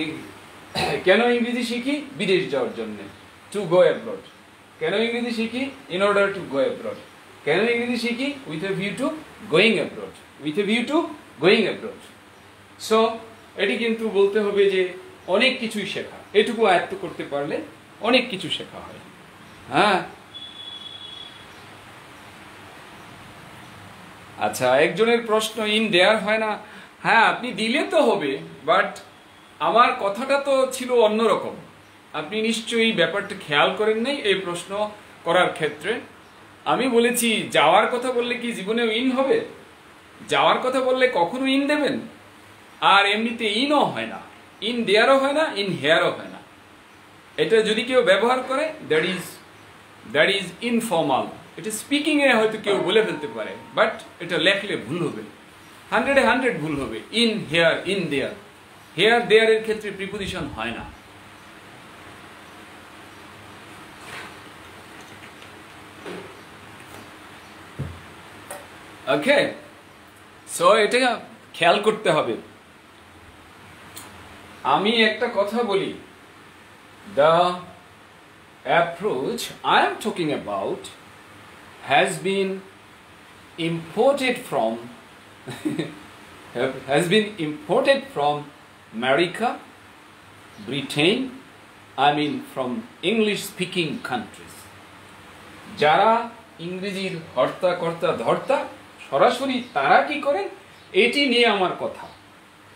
[SPEAKER 1] কেন ইংরেজি শিখি? বিদেশ যাওয়ার জন্য, টু গো অ্যাব্রড। কেন ইংরেজি শিখি? In order to go abroad. কেন ইংরেজি শিখি? With a view two going abroad, with a view two going abroad. So এটি কিন্তু বলতে হবে যে অনেক কিছুই শেখা, এটুকু আয়ত্ত করতে পারলে অনেক কিছু শেখা হয়। হ্যাঁ, আচ্ছা, একজনের প্রশ্ন ইন দেয়ার হয় না। হ্যাঁ, আপনি দিলে তো হবে, বাট আমার কথাটা তো ছিল অন্যরকম। আপনি নিশ্চয়ই ব্যাপারটা খেয়াল করেন নাই এই প্রশ্ন করার ক্ষেত্রে। আমি বলেছি যাওয়ার কথা বললে কি জীবনেও ইন হবে? যাওয়ার কথা বললে কখনো ইন দেবেন? আর এমনিতে ইনও হয় না, ইন দেয়ারও হয় না, ইন হেয়ারও হয় না। এটা যদি কেউ ব্যবহার করে দ্যাট ইজ ইনফর্মাল। এটা স্পিকিংয়ে হয়তো কেউ বলে ফেলতে পারে, বাট এটা লেখলে ভুল হবে, 100-এ 100 ভুল হবে। In here, in there, here দেয়ারের ক্ষেত্রে প্রিপোজিশন হয় না। ওকে, সো এটা খেয়াল করতে হবে। আমি একটা কথা বলি, the approach I am talking about has been imported from America, Britain, I mean from English speaking countries. যারা ইংরেজির হর্তা কর্তা ধর্তা সরাসরি তারা কি করেন, এটি নিয়ে আমার কথা।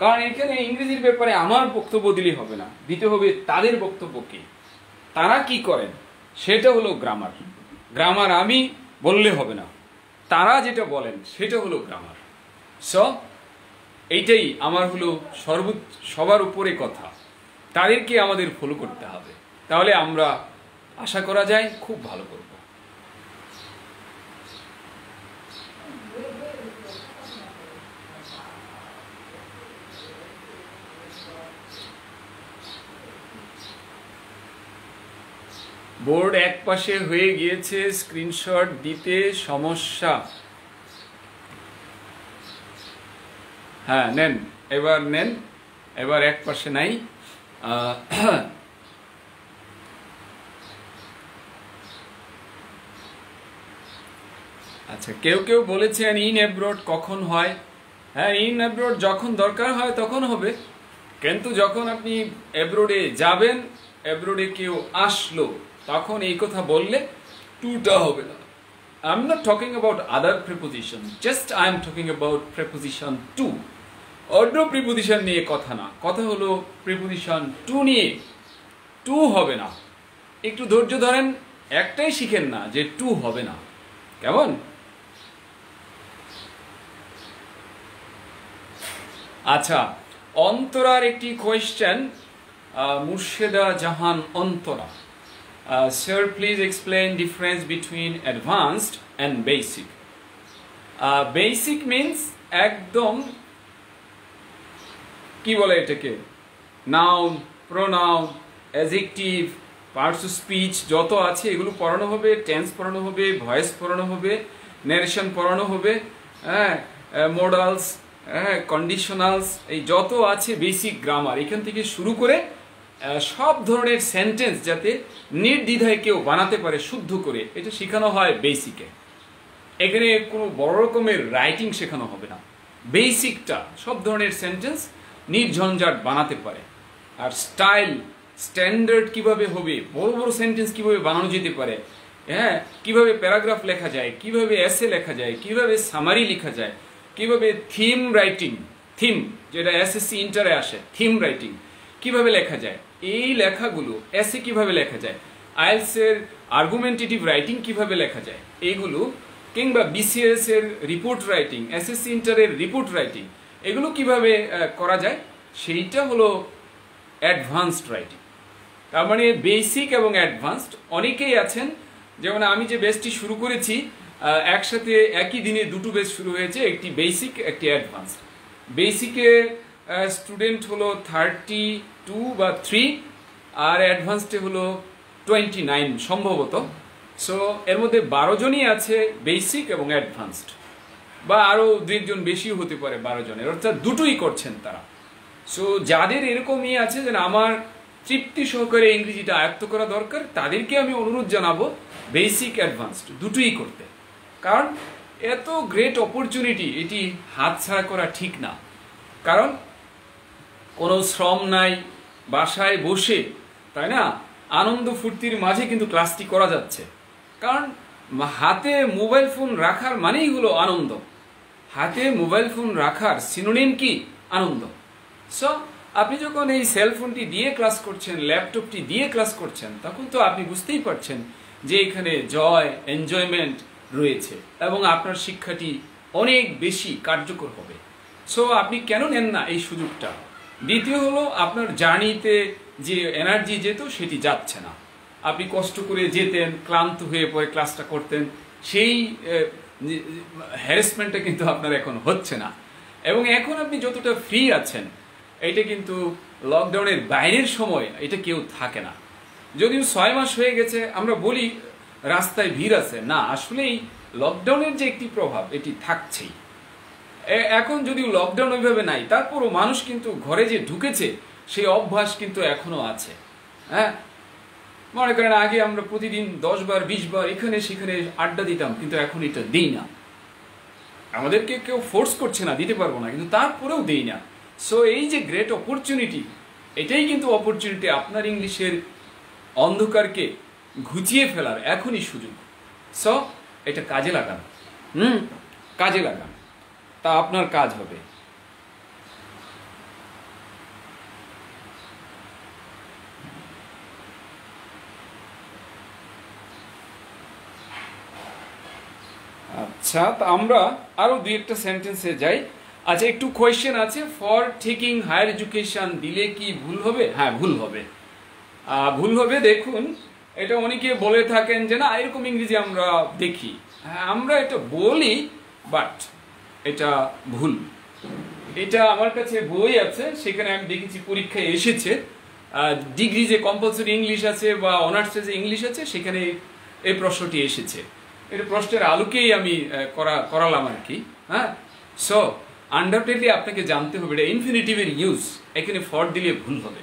[SPEAKER 1] কারণ এখানে ইংরেজির ব্যাপারে আমার বক্তব্য দিলে হবে না, দিতে হবে তাদের বক্তব্য কি, তারা কি করেন সেটা হলো গ্রামার। গ্রামার আমি বললে হবে না, তারা যেটা বলেন সেটা হলো গ্রামার। সো এইটাই আমার হলো সবার উপরে কথা, তাদেরকে আমাদের ফলো করতে হবে, তাহলে আমরা আশা করা যায় খুব ভালো করব। বোর্ড এক পাশে হয়ে গিয়েছে, স্ক্রিনশট দিতে সমস্যা। হ্যাঁ, নেন, এবার নেন, এবার এক পাশে নাই। আচ্ছা, কেউ কেউ বলেছেন ইন অ্যাব্রড কখন হয়? হ্যাঁ, ইন অ্যাব্রড যখন দরকার হয় তখন হবে, কিন্তু যখন আপনি অ্যাব্রোডে যাবেন, অ্যাব্রোডে কেউ আসলো, তখন এই কথা বললে টুটা হবে না। I am not talking about other preposition, just I am talking about preposition two. অন্য প্রিপোজিশন নিয়ে কথা না, কথা হলো প্রিপোজিশন টু নিয়ে। টু হবে না, একটু ধৈর্য ধরেন, একটাই শিখেন না যে টু হবে না, কেমন? আচ্ছা, অন্তরার একটি question, Murshida Jahan Antara. Sir, please explain difference between advanced and basic. Basic means একদম কি বলে এটাকে, noun, pronoun, adjective, parts of speech যত আছে এগুলো পড়ানো হবে, টেন্স পড়ানো হবে, ভয়েস পড়ানো হবে, ন্যারেশন পড়ানো হবে, হ্যাঁ, মডালস, হ্যাঁ, কন্ডিশনালস, এই যত আছে বেসিক গ্রামার, এখান থেকে শুরু করে সব ধরনের সেন্টেন্স যাতে নির্দ্বিধায় কেউ বানাতে পারে শুদ্ধ করে, এটা শেখানো হয় বেসিকে। এখানে কোনো বড় রকমের রাইটিং শেখানো হবে না, বেসিকটা সব ধরনের সেন্টেন্স নির্ঝঞ্ঝাট বানাতে পারে। আর স্ট্যান্ডার্ড কিভাবে হবে, বড় বড় সেন্টেন্স কিভাবে বানানো যেতে পারে, হ্যাঁ, কিভাবে প্যারাগ্রাফ লেখা যায়, কিভাবে এসে লেখা যায়, কিভাবে সামারি লেখা যায়, কিভাবে থিম রাইটিং, থিম যেটা এসএসসি ইন্টারে আসে, থিম রাইটিং কিভাবে লেখা যায়, এই লেখাগুলো এসে কিভাবে লেখা যায়, আইএলটিএস এর আর্গুমেন্টেটিভ রাইটিং কিভাবে লেখা যায়, এইগুলো, কিংবা বিসিএস এর রিপোর্ট রাইটিং, এসএসসি ইন্টারের রিপোর্ট রাইটিং, এগুলো কিভাবে করা যায়, সেইটা হলো অ্যাডভান্সড রাইটিং। তার মানে বেসিক এবং অ্যাডভান্সড অনেকেই আছেন, যেমন আমি যে বেসটি শুরু করেছি একসাথে একই দিনে দুটো বেস শুরু হয়েছে, একটি বেসিক একটি অ্যাডভান্সড। বেসিকে স্টুডেন্ট হলো 32 বা 3, আর অ্যাডভান্সডে হলো 29 সম্ভবত। সো এর মধ্যে 12 জনই আছে বেসিক এবং অ্যাডভান্সড, বা আরও 2 জন বেশিও হতে পারে 12 জনের, অর্থাৎ দুটোই করছেন তারা। সো যাদের এরকমই আছে যে আমার তৃপ্তি সহকারে ইংরেজিটা আয়ত্ত করা দরকার, তাদেরকে আমি অনুরোধ জানাবো বেসিক অ্যাডভান্সড দুটোই করতে। কারণ এত গ্রেট অপরচুনিটি, এটি হাতছাড়া করা ঠিক না। কারণ কোনো শ্রম নাই, বাসায় বসে, তাই না, আনন্দ ফুর্তির মাঝে কিন্তু ক্লাসটি করা যাচ্ছে। কারণ হাতে মোবাইল ফোন রাখার মানেই হলো আনন্দ। হাতে মোবাইল ফোন রাখার সিনোনিম কি? আনন্দ। সো আপনি যখন এই সেলফোনটি দিয়ে ক্লাস করছেন, ল্যাপটপটি দিয়ে ক্লাস করছেন, তখন তো আপনি বুঝতেই পারছেন যে এখানে জয়, এনজয়মেন্ট রয়েছে এবং আপনার শিক্ষাটি অনেক বেশি কার্যকর হবে। সো আপনি কেন নেন না এই সুযোগটা? দ্বিতীয় হলো, আপনার জার্নিতে যে এনার্জি যেত সেটি যাচ্ছে না। আপনি কষ্ট করে যেতেন, ক্লান্ত হয়ে পরে ক্লাসটা করতেন, সেই হ্যারাসমেন্টটা কিন্তু আপনার এখন হচ্ছে না। এবং এখন আপনি যতটা ফ্রি আছেন, এটা কিন্তু লকডাউনের বাইরের সময় এটা কেউ থাকে না। যদিও 6 মাস হয়ে গেছে, আমরা বলি রাস্তায় ভিড় আছে, না, আসলেই লকডাউনের যে একটি প্রভাব এটি থাকছেই। এখন যদিও লকডাউন ওইভাবে নাই, তারপরও মানুষ কিন্তু ঘরে যে ঢুকেছে সেই অভ্যাস কিন্তু এখনো আছে। হ্যাঁ, মনে করেন আগে আমরা প্রতিদিন 10 বার 20 বার এখানে সেখানে আড্ডা দিতাম, কিন্তু এখন এটা দিই না। আমাদেরকে কেউ ফোর্স করছে না, দিতে পারবো না, কিন্তু তারপরেও দিই না। সো এই যে গ্রেট অপরচুনিটি, এটাই কিন্তু অপরচুনিটি আপনার ইংলিশের অন্ধকারকে ঘুচিয়ে ফেলার এখনই সুযোগ। সো এটা কাজে লাগান, কাজে লাগান, তা আপনার কাজ হবে। আচ্ছা, তা আমরা আরো 2-একটা সেন্টেন্সে যাই। আচ্ছা, একটু কোয়েশ্চেন আছে, ফর টেকিং হায়ার এডুকেশন দিলে কি ভুল হবে? হ্যাঁ, ভুল হবে। ভুল হবে। দেখুন, এটা অনেকে বলে থাকেন যে না, এরকম ইংরেজি আমরা দেখি। হ্যাঁ, আমরা এটা বলি, বাট এটা ভুল। এটা আমার কাছে বই আছে, সেখানে আমি দেখেছি পরীক্ষায় এসেছে, ডিগ্রি যে কম্পালসরি ইংলিশ আছে বা অনার্সে যে ইংলিশ আছে, সেখানে এই প্রশ্নটি এসেছে। এটা প্রশ্নের আলোকেই আমি করালাম আর কি। হ্যাঁ, সো আনডাউটেডলি আপনাকে জানতে হবে এটা ইনফিনিটিভের ইউজ, এখানে ফর দিলে ভুল হবে।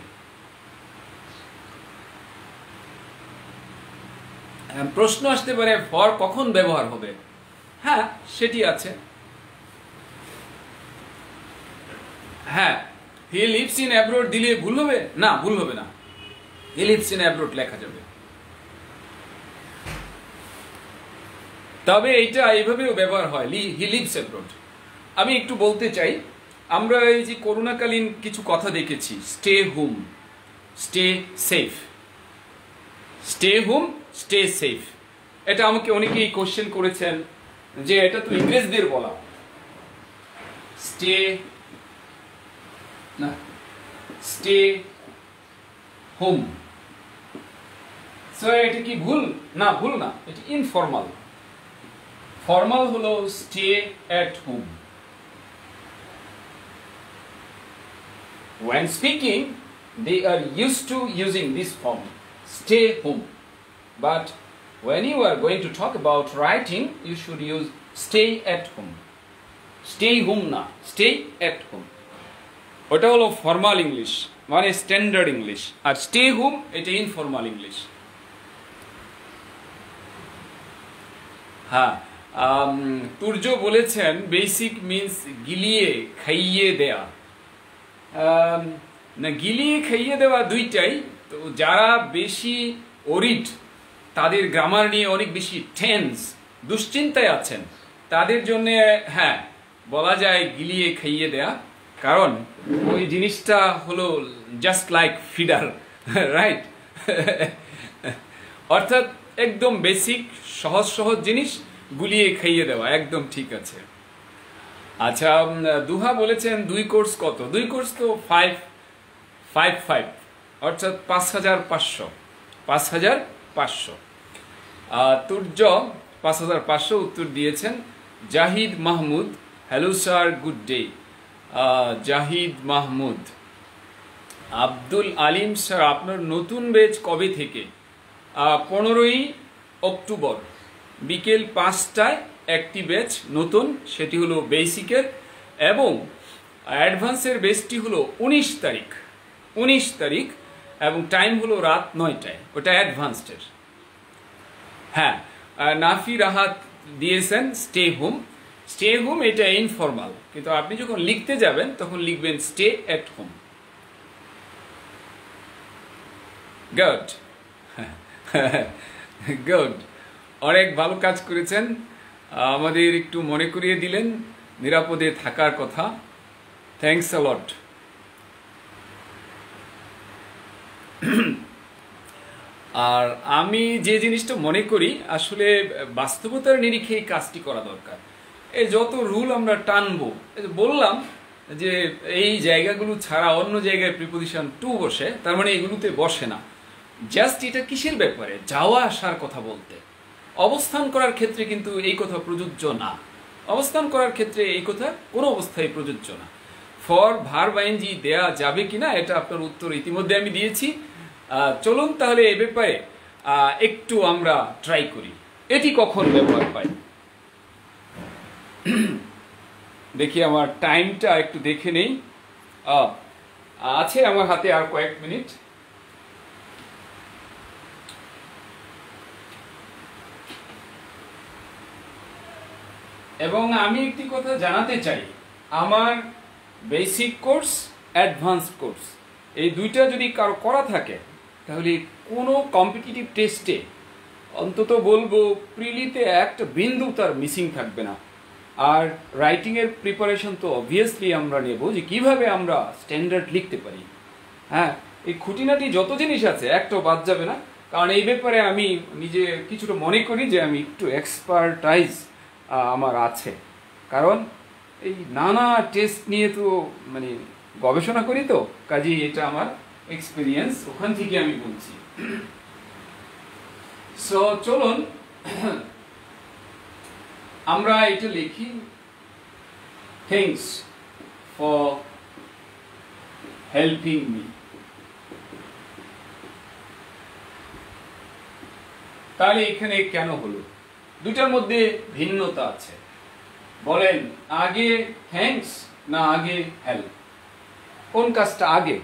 [SPEAKER 1] প্রশ্ন আসতে পারে ফর কখন ব্যবহার হবে? হ্যাঁ, সেটি আছে। হ্যাঁ, হি লিভস ইন অ্যাব্রোড দিলে ভুল হবে? না, ভুল হবে না, হি লিভস ইন অ্যাব্রোড লেখা যাবে। তবে এইটা এইভাবেও ব্যবহার হয়, হি লিভস অ্যাব্রোড। আমি একটু বলতে চাই, আমরা এই যে করোনাকালীন কিছু কথা দেখেছি, stay home, stay safe, stay home, stay safe. এটা আমাকে অনেকেই কোশ্চেন করেছেন যে এটা তো ইংরেজদের বলা, স্টে না, স্টে হোম। সো এটা কি ভুল? না, ভুল না, এটা ইনফর্মাল। ফর্মাল হলো stay at home. When speaking, they are used to using this form, stay home. But when you are going to talk about writing, you should use stay at home. Stay home না, stay at home. ওটা হলো formal English, মানে standard English. আর stay home এটা informal English. হ্যাঁ, তুর্য বলেছেন basic means গিলিয়ে খাইয়ে দেয়া। না, গিলিয়ে খাইয়ে দেওয়া দুইটাই। তো যারা বেশি ওরিড, তাদের গ্রামার নিয়ে অনেক বেশি টেন্স, দুশ্চিন্তায় আছেন, তাদের জন্য হ্যাঁ বলা যায় গিলিয়ে খাইয়ে দেয়া। কারণ ওই জিনিসটা হলো জাস্ট লাইক ফিডার, রাইট? অর্থাৎ একদম বেসিক সহজ সহজ জিনিস গুলিয়ে খাইয়ে দেওয়া, একদম ঠিক আছে। আচ্ছা, দুহা বলেছেন 2 কোর্স কত? 2 কোর্স তো 5 অর্থাৎ 5500, 5500। তুর্য 5500 উত্তর দিয়েছেন। Zahid Mahmud, hello sir, good day. Zahid Mahmud. Abdul Alim sir, আপনার নতুন ব্যাচ কবে থেকে? 15ই অক্টোবর বিকেল 5টায় একটি ব্যাচ নতুন, সেটি হলো বেসিকের, এবং অ্যাডভান্সের ব্যাচটি হলো 19 তারিখ, এবং টাইম হলো রাত 9টায়, ওটা অ্যাডভান্সডের। হ্যাঁ, নাফি রাহাত দিয়েছেন স্টে হোম, এটা ইনফর্মাল, কিন্তু আপনি যখন লিখতে যাবেন তখন লিখবেন stay at home. Good, good, অনেক ভালো কাজ করেছেন, আমাদের একটু মনে করিয়ে দিলেন নিরাপদে থাকার কথা। থ্যাংকস আ লট। আর আমি যে জিনিসটা মনে করি, আসলে বাস্তবতার নিরিখে এই কাজটি করা দরকার। এই যত রুল আমরা টানবো, বললাম যে এই জায়গাগুলো ছাড়া অন্য জায়গায় প্রিপোজিশন টু বসে, তার মানে এগুলোতে বসে না। জাস্ট এটা কিসের ব্যাপারে? যাওয়া আসার কথা বলতে। অবস্থান করার ক্ষেত্রে কিন্তু এই কথা প্রযোজ্য না। অবস্থান করার ক্ষেত্রে এই কথা কোনো অবস্থায় প্রযোজ্য না। ফর ভার্ব আইএনজি দেয়া যাবে কিনা, এটা আপনার উত্তর ইতিমধ্যে আমি দিয়েছি। চলুন তাহলে এ ব্যাপারে একটু আমরা ট্রাই করি, এটি কখন ব্যবহার পাই। দেখি আমার টাইমটা একটু দেখে নেই, আছে আমার হাতে আর কয়েক মিনিট। এবং আমি একটি কথা জানাতে চাই, আমার বেসিক কোর্স, অ্যাডভান্সড কোর্স, এই দুইটা যদি কারো করা থাকে, তাহলে কোনো কম্পিটিটিভ টেস্টে অন্তত বলবো প্রিলিতে একটা বিন্দু তার মিসিং থাকবে না। আর রাইটিংয়ের প্রিপারেশন তো অবভিয়াসলি আমরা নেব, যে কীভাবে আমরা স্ট্যান্ডার্ড লিখতে পারি। হ্যাঁ, এই খুঁটিনাটি যত জিনিস আছে একটাও বাদ যাবে না, কারণ এই ব্যাপারে আমি নিজে কিছুটা মনে করি যে আমি একটু এক্সপার্টাইজ আমার আছে, কারণ এই নানা টেস্ট নিয়ে তো মানে গবেষণা করি, তো কাজেই এটা আমার এক্সপিরিয়েন্স, ওখান থেকে আমি বলছি। সো চলুন আমরা এটা লিখি, থ্যাঙ্কস ফর হেল্পিং মি। তাহলে এখানে কেন হলো? দুটার মধ্যে ভিন্নতা আছে। বলেন, আগে থ্যাঙ্কস না আগে হেল্প? কোন কাজটা আগে?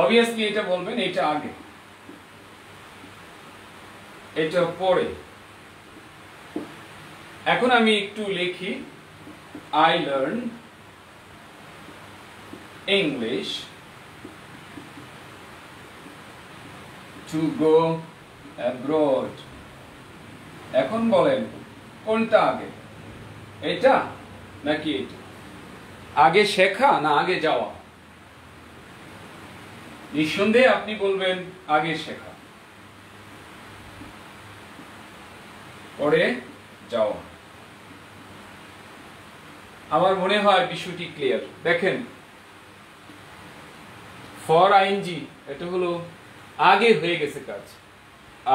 [SPEAKER 1] অবভিয়াসলি এটা বলবেন এটা আগে, এটা পরে। এখন আমি একটু লিখি, I learned English to go abroad। এখন বলেন কোনটা আগে, এটা নাকি এটা? আগে শেখা না আগে যাওয়া? নিঃসন্দেহে আপনি বলবেন আগে শেখা, পরে যাওয়া। আমার মনে হয় বিষয়টি ক্লিয়ার। দেখেন, ফর আইএনজি এটা হলো আগে হয়ে গেছে কাজ,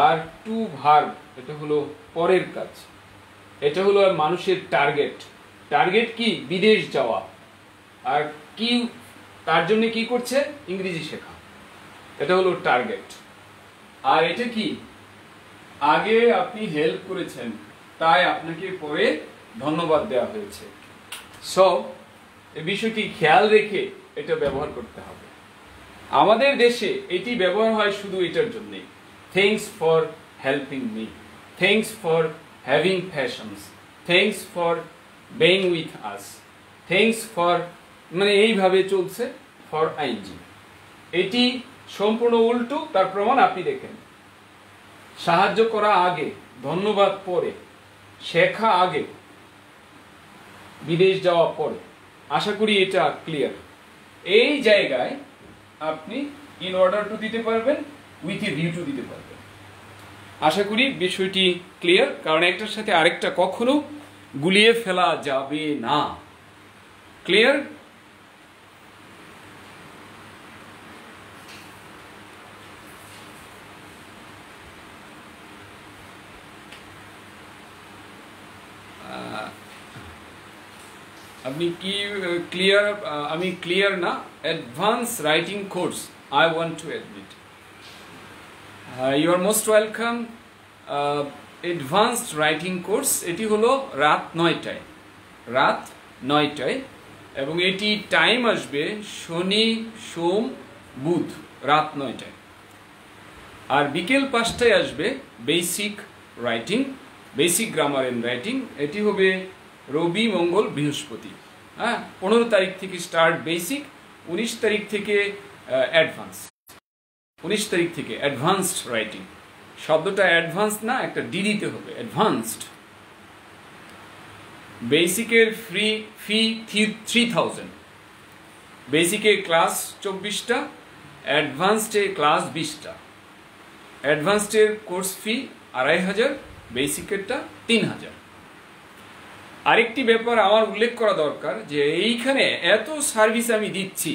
[SPEAKER 1] আর টু ভার্ব এটা হলো পরের কাজ। এটা হলো মানুষের টার্গেট। টার্গেট কি? বিদেশ যাওয়া। আর কি তার জন্য কি করছে? ইংরেজি শেখা। এটা হলো টার্গেট। আর এটা কি? আগে আপনি হেল্প করেছেন, তাই আপনাকে পরে ধন্যবাদ দেওয়া হয়েছে। সো এই বিষয়টি খেয়াল রেখে এটা ব্যবহার করতে হবে। আমাদের দেশে এটি ব্যবহার হয় শুধু এটার জন্যে, thanks for helping me, thanks for having passions, thanks for being with us, thanks for, মানে এইভাবে চলছে ফর আইএনজি। এটি সম্পূর্ণ উল্টো। তার প্রমাণ আপনি দেখেন, সাহায্য করা আগে, ধন্যবাদ পরে, শেখা আগে, বিদেশ যাওয়া পরে। আশা করি এটা ক্লিয়ার। এই জায়গায় আপনি ইন অর্ডার টু দিতে পারবেন, উইথ এ ভিউ টু দিতে পারবেন। আশা করি বিষয়টি ক্লিয়ার, কারণ একটার সাথে আরেকটা কখনো গুলিয়ে ফেলা যাবে না। ক্লিয়ার? আপনি কি ক্লিয়ার? আমি ক্লিয়ার না। Advance writing course, I want to admit. You are most welcome. Advanced writing course, এটি হলো রাত 9টায়, রাত 9টায়, এবং এটি টাইম আসবে শনি, সোম, বুধ রাত 9টায়। আর বিকেল 5টায় আসবে basic writing, basic grammar and writing. এটি হবে রবি, মঙ্গল, বৃহস্পতি। হ্যাঁ, 15 তারিখ থেকে স্টার্ট বেসিক, 19 তারিখ থেকে অ্যাডভান্স। 19 তারিখ থেকে অ্যাডভান্সড রাইটিং। শব্দটা অ্যাডভান্স না, একটা ডি দিতে হবে, অ্যাডভান্সড। বেসিকের ফি 3000। বেসিকে ক্লাস 24টা, অ্যাডভান্সডে ক্লাস 20টা। অ্যাডভান্সডের কোর্স ফি 2500, বেসিকেরটা 3000। আরেকটি ব্যাপার আমার উল্লেখ করা দরকার, যে এইখানে এত সার্ভিস আমি দিচ্ছি,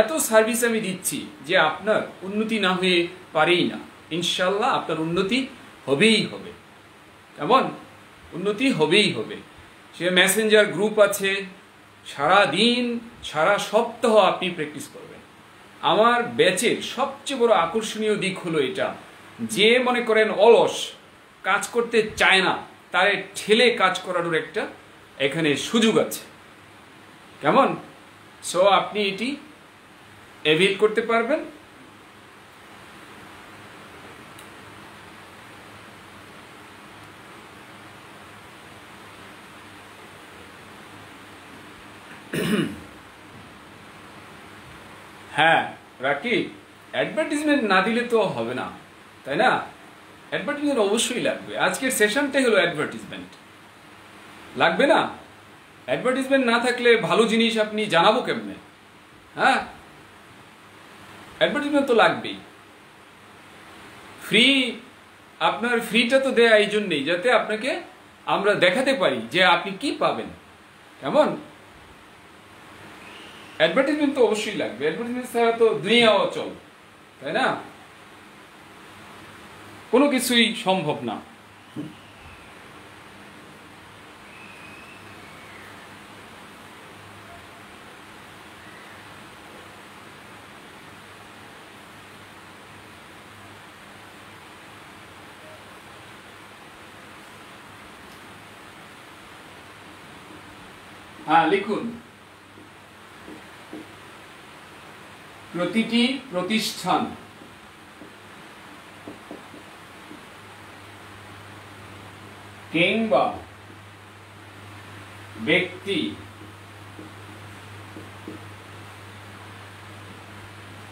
[SPEAKER 1] এত সার্ভিস আমি দিচ্ছি, যে আপনার উন্নতি না হয়ে পারেই না। ইনশাল্লাহ আপনার উন্নতি হবেই হবে। কেমন? উন্নতি হবেই হবে। সে মেসেঞ্জার গ্রুপ আছে, সারা দিন সারা সপ্তাহ আপনি প্র্যাকটিস করবেন। আমার ব্যাচের সবচেয়ে বড় আকর্ষণীয় দিক হলো এটা, যে মনে করেন অলস, কাজ করতে চায় না, তারে ঠেলে কাজ করানোর একটা এখানে সুযোগ আছে। কেমন? সো আপনি এটি অ্যাভেল করতে পারবেন। হ্যাঁ রাকি, অ্যাডভার্টিজমেন্ট না দিলে তো হবে না, তাই না? অ্যাডভার্টিজমেন্ট অবশ্যই লাগবে। আজকের সেশনটাই হলো অ্যাডভার্টিজমেন্ট, লাগবে না? অ্যাডভার্টিজমেন্ট না থাকলে ভালো জিনিস আপনি জানাবো কেমনে? হ্যাঁ, অ্যাডভার্টিজমেন্ট তো লাগবেই। ফ্রি, আপনার ফ্রিটা তো দেয়া এই জন্যেই, যাতে আপনাকে আমরা দেখাতে পারি যে আপনি কি পাবেন। কেমন? অ্যাডভার্টিজমেন্ট তো অবশ্যই লাগবে। অ্যাডভার্টিজমেন্ট ছাড়া তো দুনিয়া অচল, তাই না? কোনো কিছুই সম্ভব না। হ্যাঁ লিখুন, প্রতিটি প্রতিষ্ঠান কিংবা ব্যক্তি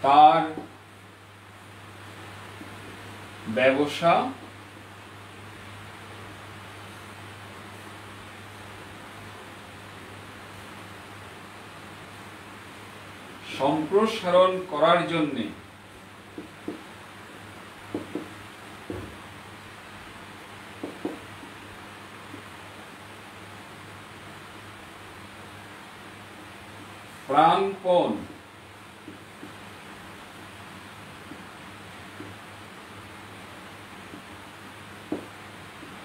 [SPEAKER 1] তার ব্যবসা সম্প্রসারণ করার জন্য প্রাণপণ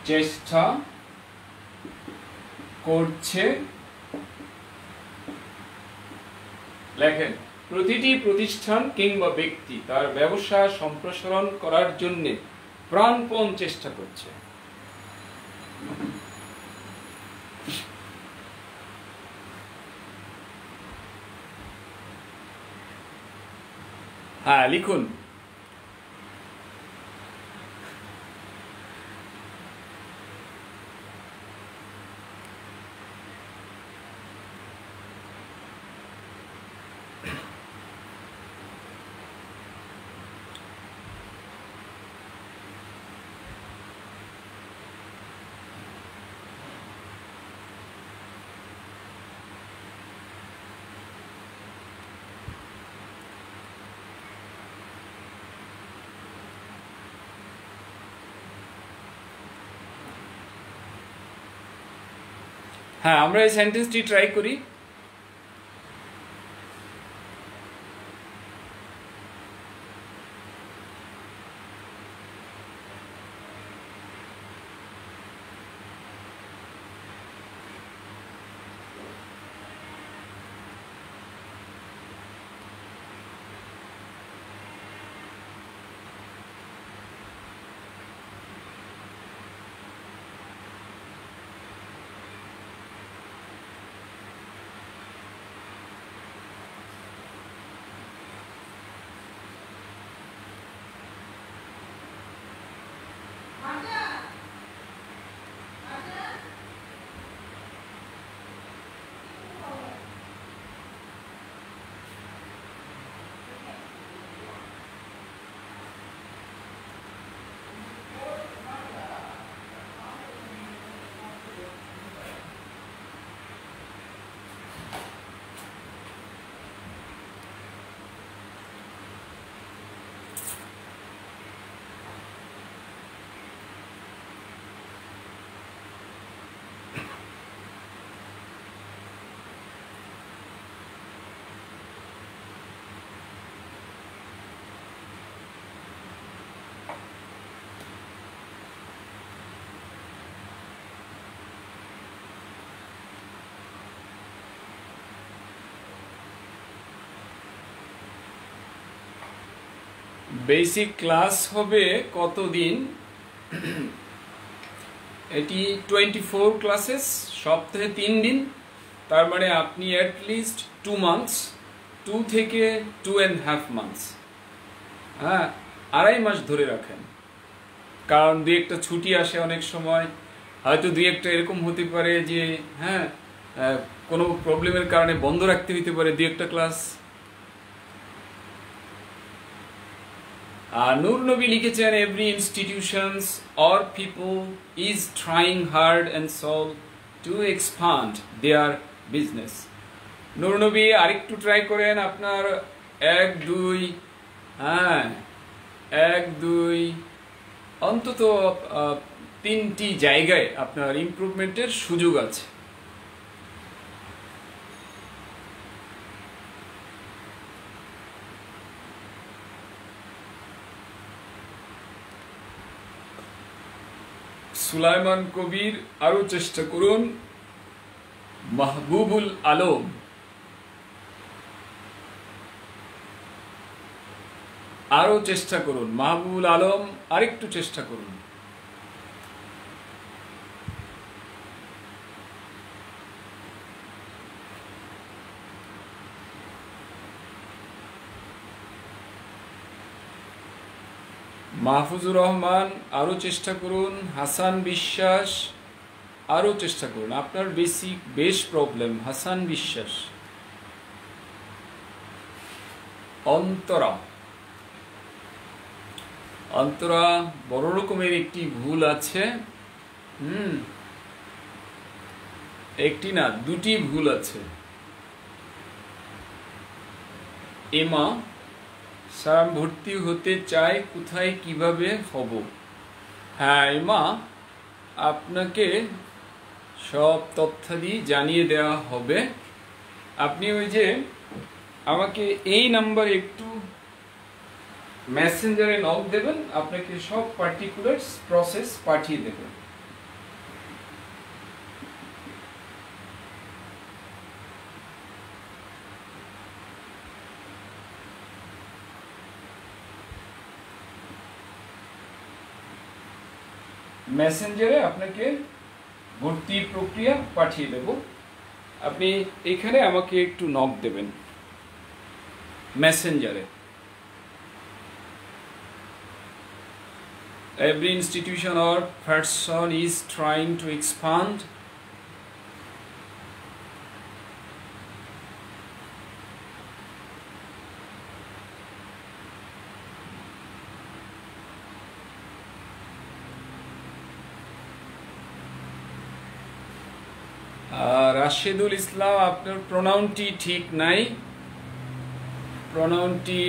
[SPEAKER 1] চেষ্টা করছে। লেখেন, প্রতিটি প্রতিষ্ঠান কিংবা ব্যক্তি তার ব্যবসা সম্প্রসারণ করার জন্য প্রাণপণ চেষ্টা করছে। হ্যাঁ লিখুন, হ্যাঁ আমরা এই সেন্টেন্সটি ট্রাই করি। বেসিক ক্লাস হবে কতদিন? এটি 24 ক্লাসেস, সপ্তাহে 3 দিন। তার মানে আপনি অ্যাটলিস্ট 2 মান্থস, 2 থেকে 2.5 মান্থস, হ্যাঁ, 2.5 মাস ধরে রাখেন। কারণ দুই একটা ছুটি আসে অনেক সময়, হয়তো দুই একটা এরকম হতে পারে যে হ্যাঁ কোনো প্রবলেমের কারণে বন্ধ রাখতে হতে পারে দুই একটা ক্লাস। নূর নবী লিখেছেন, every institutions or people is trying hard and soul to expand their business. Nur Nabi আরেকটু ট্রাই করেন, আপনার 1-2 হ্যাঁ 1-2 অন্তত 3টি জায়গায় আপনার ইমপ্রুভমেন্টের সুযোগ আছে। সুলাইমান কবির আরো চেষ্টা করুন। মাহবুবুল আলম আরো চেষ্টা করুন। মাহবুবুল আলম আরেকটু চেষ্টা করুন। মাহফুজুর রহমান আরো চেষ্টা করুন। হাসান বিশ্বাস আরো চেষ্টা করুন। আপনার বেসিক বেশ প্রবলেম। হাসান বিশ্বাস। অন্তরা অন্তরা বড় রকমের একটি ভুল আছে। একটি না, 2টি ভুল আছে। এমা, স্যার ভর্তি হতে চাই, কোথায় কিভাবে হব? হ্যাঁ এমা, আপনাকে সব তথ্যাদি জানিয়ে দেওয়া হবে। আপনি ওই যে আমাকে এই নাম্বারে একটু মেসেঞ্জারে নক দেবেন, আপনাকে সব পার্টিকুলার প্রসেস পাঠিয়ে দেবেন। মেসেঞ্জারে আপনাকে ভর্তি প্রক্রিয়া পাঠিয়ে দেব। আপনি এখানে আমাকে একটু নক দেবেন মেসেঞ্জারে। Every institution or person is trying to expand Rashedul Islam, আপনার প্রোনাউনটি ঠিক নাই, প্রোনাউনটি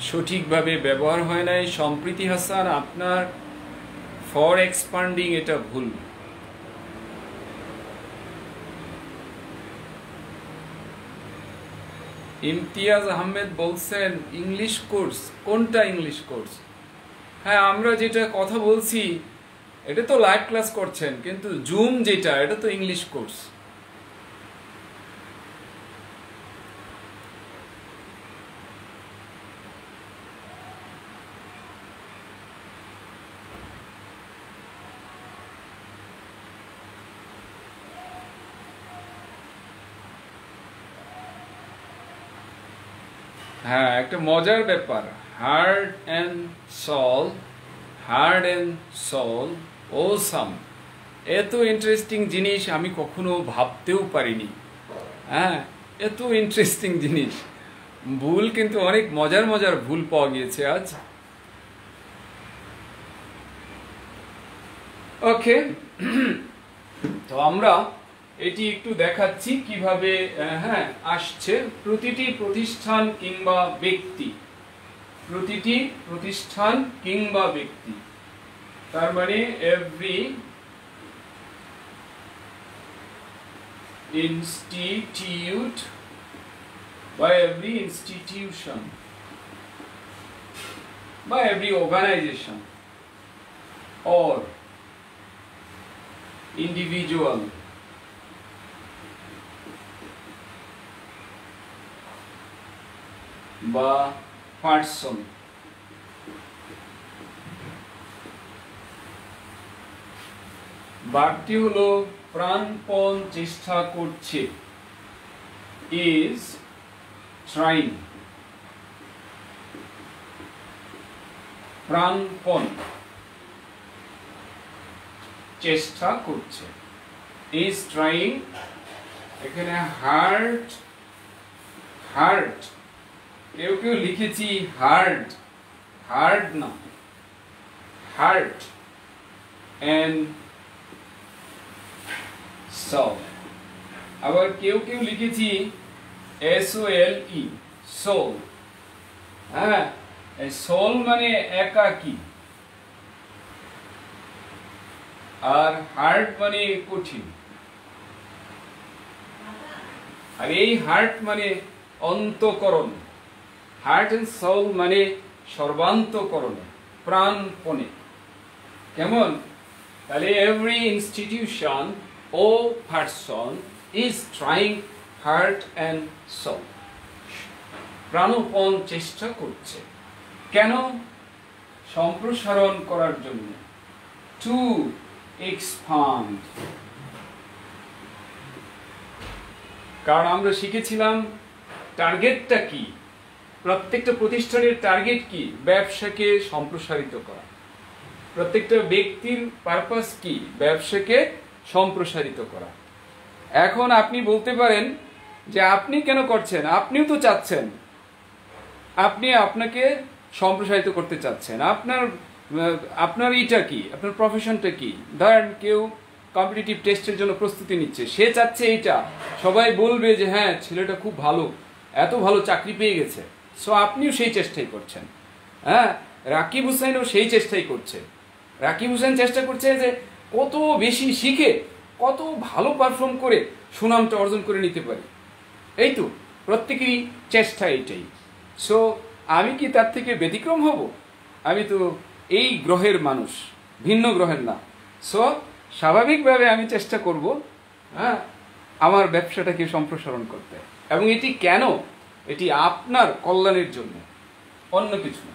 [SPEAKER 1] সঠিকভাবে ব্যবহার হয় নাই। সম্প্রীতি হাসান, আপনার ফর এক্সপান্ডিং এটা ভুল। ইমতিয়াজ আহমেদ বলছেন ইংলিশ কোর্স। কোনটা ইংলিশ কোর্স? হ্যাঁ, আমরা যেটা কথা বলছি এটা তো লাইভ ক্লাস করছেন, কিন্তু জুম যেটা এটা তো ইংলিশ কোর্স। হ্যাঁ, একটা মজার ব্যাপার, hard and soul, hard and soul awesome. এত ইন্টারেস্টিং জিনিস আমি কখনো ভাবতেও পারিনি। হ্যাঁ, এত ইন্টারেস্টিং জিনিস। ভুল কিন্তু অনেক মজার মজার ভুল পাওয়া গিয়েছে আজ। ওকে, তো আমরা এটি একটু দেখাচ্ছি কিভাবে হ্যাঁ আসছে। প্রতিটি প্রতিষ্ঠান কিংবা ব্যক্তি, প্রতিটি প্রতিষ্ঠান কিংবা ব্যক্তি, তার মানে এভরি ইনস্টিটিউট বা এভরি ইনস্টিটিউশন বা এভরি অর্গানাইজেশন or individual বা পার্সন বারটি হলো প্রাণপণ চেষ্টা করছে, ইজ ট্রাইং। প্রাণপণ চেষ্টা করছে, ইজ ট্রাইং। এখানে হার্ট, হার্ট, কেউ কেউ লিখেছি হার্ড, হার্ড না, হার্ট এন্ড সোল। আবার কেউ কেউ লিখেছি SOLE, সোল। হ্যাঁ, সোল মানে একাকী, আর হার্ট মানে কঠিন। আর এই হার্ট মানে অন্তঃকরণ, হার্ট এন্ড সোল মানে সর্বান্তঃকরণ, প্রাণপণে। কেমন? তাহলে every institution or person is trying heart and soul, প্রাণপণ চেষ্টা করছে। কেন? সম্প্রসারণ করার জন্য, টু এক্সপান্ড। কারণ আমরা শিখেছিলাম টার্গেটটা কি, প্রত্যেকটা প্রতিষ্ঠানের টার্গেট কি? ব্যবসাকে সম্প্রসারিত করা। প্রত্যেকটা ব্যক্তির পারপাস কি? ব্যবসাকে সম্প্রসারিত করা। এখন আপনি বলতে পারেন যে আপনি কেন করছেন? আপনিও তো চাচ্ছেন, আপনি আপনাকে সম্প্রসারিত করতে চাচ্ছেন। আপনার এইটা কি? আপনার প্রফেশনটা কি? ধরেন কেউ কম্পিটিটিভ টেস্টের জন্য প্রস্তুতি নিচ্ছে, সে চাচ্ছে এইটা সবাই বলবে যে হ্যাঁ ছেলেটা খুব ভালো, এত ভালো চাকরি পেয়ে গেছে। সো আপনিও সেই চেষ্টাই করছেন। হ্যাঁ, রাকিব হুসাইনও সেই চেষ্টাই করছে। রাকিব হুসাইন চেষ্টা করছে যে কত বেশি শিখে কত ভালো পারফর্ম করে সুনামটা অর্জন করে নিতে পারি। এই তো প্রত্যেকেরই চেষ্টা এইটাই। সো আমি কি তার থেকে ব্যতিক্রম হব? আমি তো এই গ্রহের মানুষ, ভিন্ন গ্রহের না। সো স্বাভাবিকভাবে আমি চেষ্টা করব হ্যাঁ আমার ব্যবসাটাকে সম্প্রসারণ করতে। এবং এটি কেন? এটি আপনার কল্যাণের জন্য, অন্য কিছু না।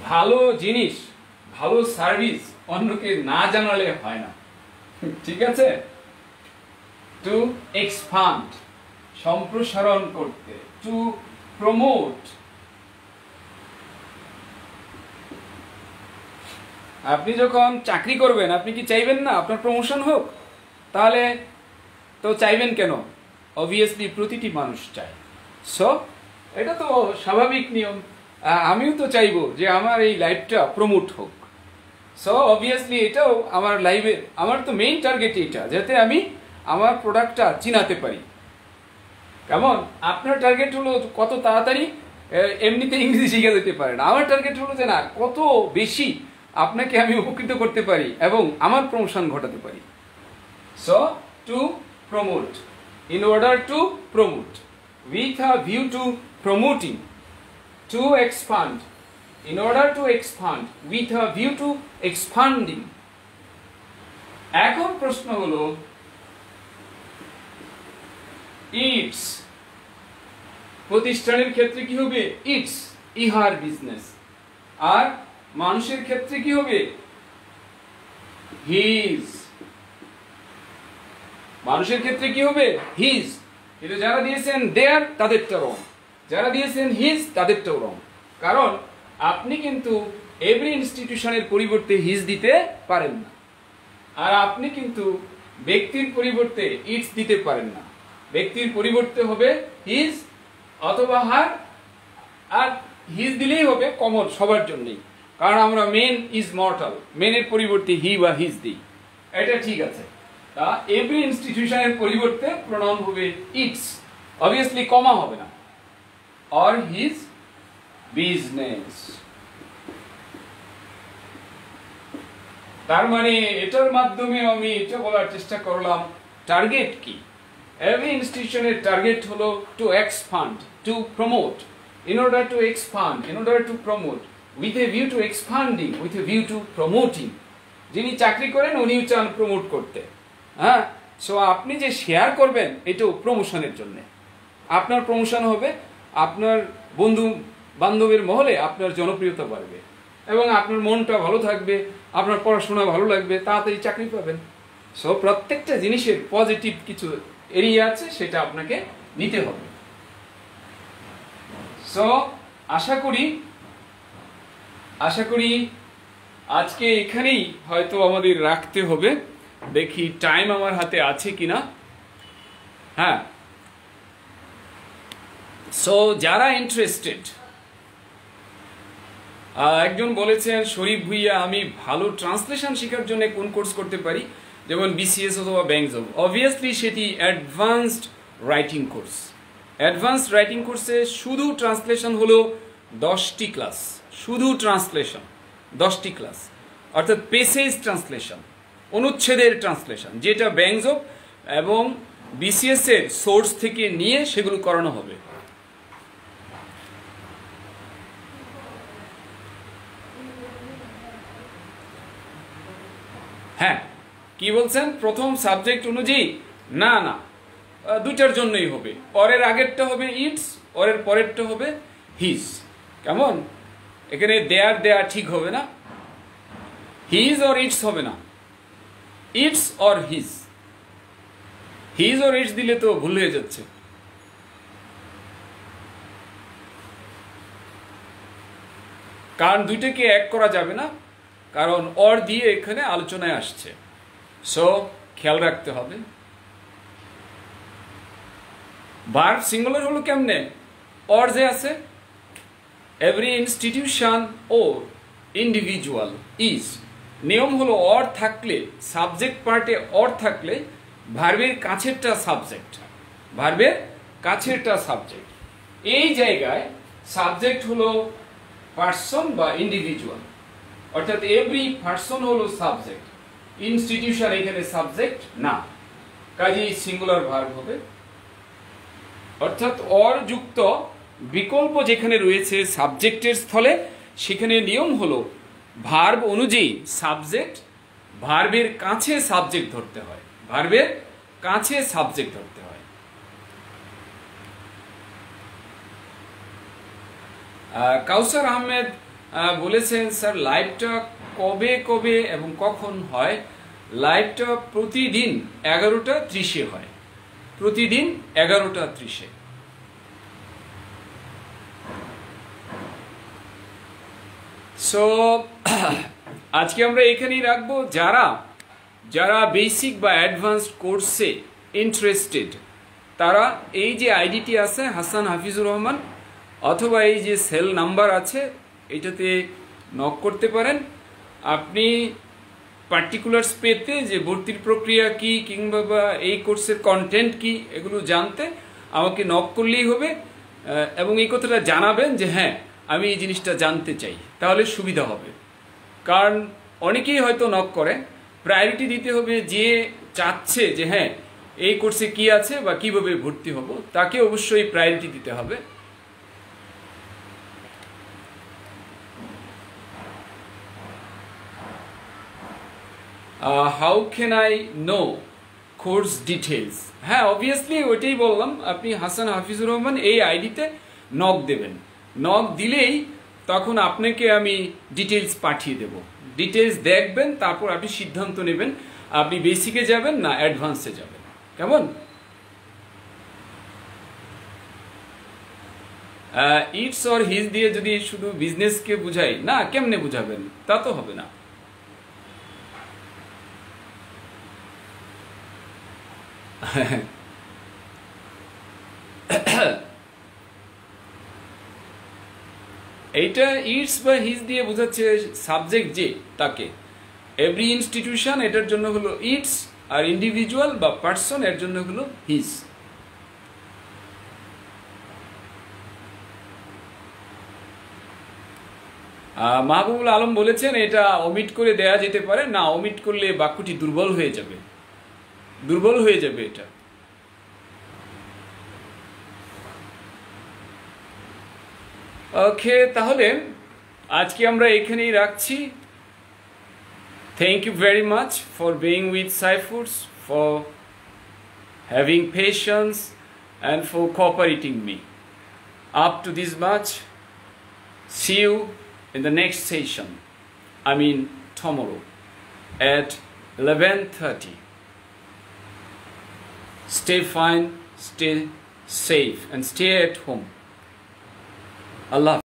[SPEAKER 1] ভালো জিনিস, ভালো সার্ভিস অন্যকে না জানালে হয় না, ঠিক আছে? টু এক্সপান্ড, সম্প্রসারণ করতে, টু প্রমোট। আপনি যখন চাকরি করবেন আপনি কি চাইবেন না আপনার প্রমোশন হোক? তাহলে তো চাইবেন কেন? অবভিয়াসলি প্রতিটি মানুষ চায়। সো এটা তো স্বাভাবিক নিয়ম। আমিও তো চাইবো যে আমার এই লাইফটা প্রমোট হোক। সো অবভিয়াসলি এটাও আমার লাইফে, আমার তো মেইন টার্গেট এটা, যাতে আমি আমার প্রোডাক্টটা চিনাতে পারি। কেমন? আপনার টার্গেট হলো কত তাড়াতাড়ি এমনিতে ইংরেজি শিখে যেতে পারেন। আমার টার্গেট হলো যে না কত বেশি আপনাকে আমি উপকৃত করতে পারি এবং আমার প্রমোশন ঘটাতে পারি। So to promote, in order to promote, with a view to promoting, to expand, in order to expand, with a view to expanding. এখন প্রশ্ন হলো ইটস, প্রতিষ্ঠানের ক্ষেত্রে কি হবে? ইটস, ইহার বিজনেস। আর মানুষের ক্ষেত্রে কি হবে? হিজ। মানুষের ক্ষেত্রে কি হবে? হিজ। কিন্তু যারা দিয়েছেন দেয়ার তাদেরটা রং, যারা দিয়েছেন হিজ তাদেরটাও রং। কারণ আপনি কিন্তু এভরি ইনস্টিটিউশনের পরিবর্তে হিজ দিতে পারেন না, আর আপনি কিন্তু ব্যক্তির পরিবর্তে ইটস দিতে পারেন না। ব্যক্তির পরিবর্তে হবে হিজ অথবা হার, আর হিজ দিলেই হবে কমন সবার জন্যই। কারণ আমরা মেন ইজ মর্টাল, মেনের পরিবর্তে হি বা হিজ দিই, এটা ঠিক আছে। তা এভরি ইনস্টিটিউশনের পরিবর্তে প্রোনাউন হবে ইটস, অবভিয়াসলি কমা হবে না, অর হিজ বিজনেস। তার মানে এটার মাধ্যমে আমি এটা বলার চেষ্টা করলাম টার্গেট কি। এভরি ইনস্টিটিউশনের টার্গেট হলো two expand, to promote, in order to expand, in order to promote, with a view to expanding, with a view to promoting. যিনি চাকরি করেন উনিও চান প্রমোট করতে। হ্যাঁ, সো আপনি যে শেয়ার করবেন এটাও প্রমোশনের জন্য। আপনার প্রমোশন হবে, আপনার বন্ধু বান্ধবের মহলে আপনার জনপ্রিয়তা বাড়বে এবং আপনার মনটা ভালো থাকবে, আপনার পড়াশোনা ভালো লাগবে, তাড়াতাড়ি চাকরি পাবেন। সো প্রত্যেকটা জিনিসের পজিটিভ কিছু এরিয়া আছে, সেটা আপনাকে নিতে হবে। সো আশা করি আজকে এখানেই হয়তো আমাদের রাখতে হবে। দেখি টাইম আমার হাতে আছে কিনা। হ্যাঁ, সো যারা ইন্টারেস্টেড, একজন বলেছেন শরীফ ভুইয়া আমি ভালো ট্রান্সলেশন শেখার জন্য কোন কোর্স করতে পারি, যেমন বিসিএস অথবা ব্যাংক জব। অবভিয়াসলি সেটি advanced writing course. Advanced writing কোর্সে শুধু ট্রান্সলেশন হলো 10টি ক্লাস, শুধু ট্রান্সলেশন 10টি ক্লাস, অর্থাৎ পেসেজ ট্রান্সলেশন, অনুচ্ছেদের ট্রান্সলেশন, যেটা ব্যাংক জব এবং বিসিএস এর সোর্স থেকে নিয়ে সেগুলো করানো হবে। হ্যাঁ, কি বলছেন প্রথম সাবজেক্ট অনুযায়ী? না না, দুইটার জন্যই হবে। অরের আগেরটা হবে ইটস, অরের পরেরটা হবে হিজ। কেমন? এখানে দেয়ার ঠিক হবে না, হিজ অর ইটস হবে না, it's or his. His or it's দিলে তো ভুল হয়ে যাচ্ছে। কারণ দুইটাকে এক করা যাবে না, কারণ অর দিয়ে এখানে আলোচনায় আসছে। সো খেয়াল রাখতে হবে। ভার্ব সিঙ্গুলার হলো কেমনে? অর যে আছে, এভরি ইনস্টিটিউশন ও ইন্ডিভিজুয়াল ইজ। নিয়ম হলো অর থাকলে, সাবজেক্ট পার্টে অর থাকলে ভার্বের কাছেরটা সাবজেক্ট, ভার্বের কাছেরটা সাবজেক্ট। এই জায়গায় সাবজেক্ট হলো পার্সন বা ইন্ডিভিজুয়াল, অর্থাৎ এভরি পার্সন হলো সাবজেক্ট, ইনস্টিটিউশন এখানে সাবজেক্ট না, কাজেই সিঙ্গুলার ভার্ব হবে। অর্থাৎ অর যুক্ত বিকল্প যেখানে রয়েছে সাবজেক্টের স্থলে, সেখানে নিয়ম হলো ভার্ব অনুযায়ী সাবজেক্ট ভার্বের কাছে সাবজেক্ট ধরতে হয়, ভার্বের কাছে সাবজেক্ট ধরতে হয়। কাউসার আহমেদ বলেছেন স্যার লাইভটা কবে কবে এবং কখন হয়? লাইভটা প্রতিদিন 11:30 হয়, প্রতিদিন 11:30। সো আজকে আমরা এখানেই রাখবো। যারা বেসিক বা অ্যাডভান্সড কোর্সে ইন্টারেস্টেড, তারা এই যে আইডিটি আছে হাসান হাফিজুর রহমান, অথবা এই যে সেল নাম্বার আছে এটাতে নক করতে পারেন। আপনি পার্টিকুলার্স পেতে, যে ভর্তির প্রক্রিয়া কি কিংবা এই কোর্সের কন্টেন্ট কি, এগুলো জানতে আমাকে নক করলেই হবে, এবং এই কথাটা জানাবেন যে হ্যাঁ আমি এই জিনিসটা জানতে চাই, তাহলে সুবিধা হবে। কারণ অনেকেই হয়তো নক করে, প্রায়োরিটি দিতে হবে যে চাচ্ছে যে হ্যাঁ এই কোর্সে কি আছে বা কিভাবে ভর্তি হব, তাকে অবশ্যই প্রায়োরিটি দিতে হবে। How can I know course details? হ্যাঁ, অবভিয়াসলি ওইটাই বললাম, আপনি হাসান হাফিজুর রহমান এই আইডিতে নক দেবেন। নক দিলেই তখন আপনাকে আমি ডিটেলস পাঠিয়ে দেব, ডিটেলস দেখবেন, তারপর আপনি সিদ্ধান্ত নেবেন আপনি বেসিকে যাবেন না অ্যাডভান্সে যাবেন। কেমন? ইটস অর হিজ দিয়ে যদি শুধু বিজনেসকে বুঝাই না, কেমনে বুঝাবেন? তা তো হবে না। এইটা ইটস বা হিজ দিয়ে বোঝাচ্ছে সাবজেক্ট যে, তাকে। এভরি ইনস্টিটিউশন এটার জন্য হলো ইটস, আর ইন্ডিভিজুয়াল বা পার্সন এর জন্য হলো হিজ। মাহবুবুল আলম বলেছেন এটা অমিট করে দেয়া যেতে পারে না, অমিট করলে বাক্যটি দুর্বল হয়ে যাবে, দুর্বল হয়ে যাবে এটা। ওকে, তাহলে আজকে আমরা এখানেই রাখছি। Thank you very much for being with Saifurs, for having patience and for cooperating me up to this much. See you in the next session, I mean tomorrow at 11:30. stay fine, stay safe, and stay at home. Allah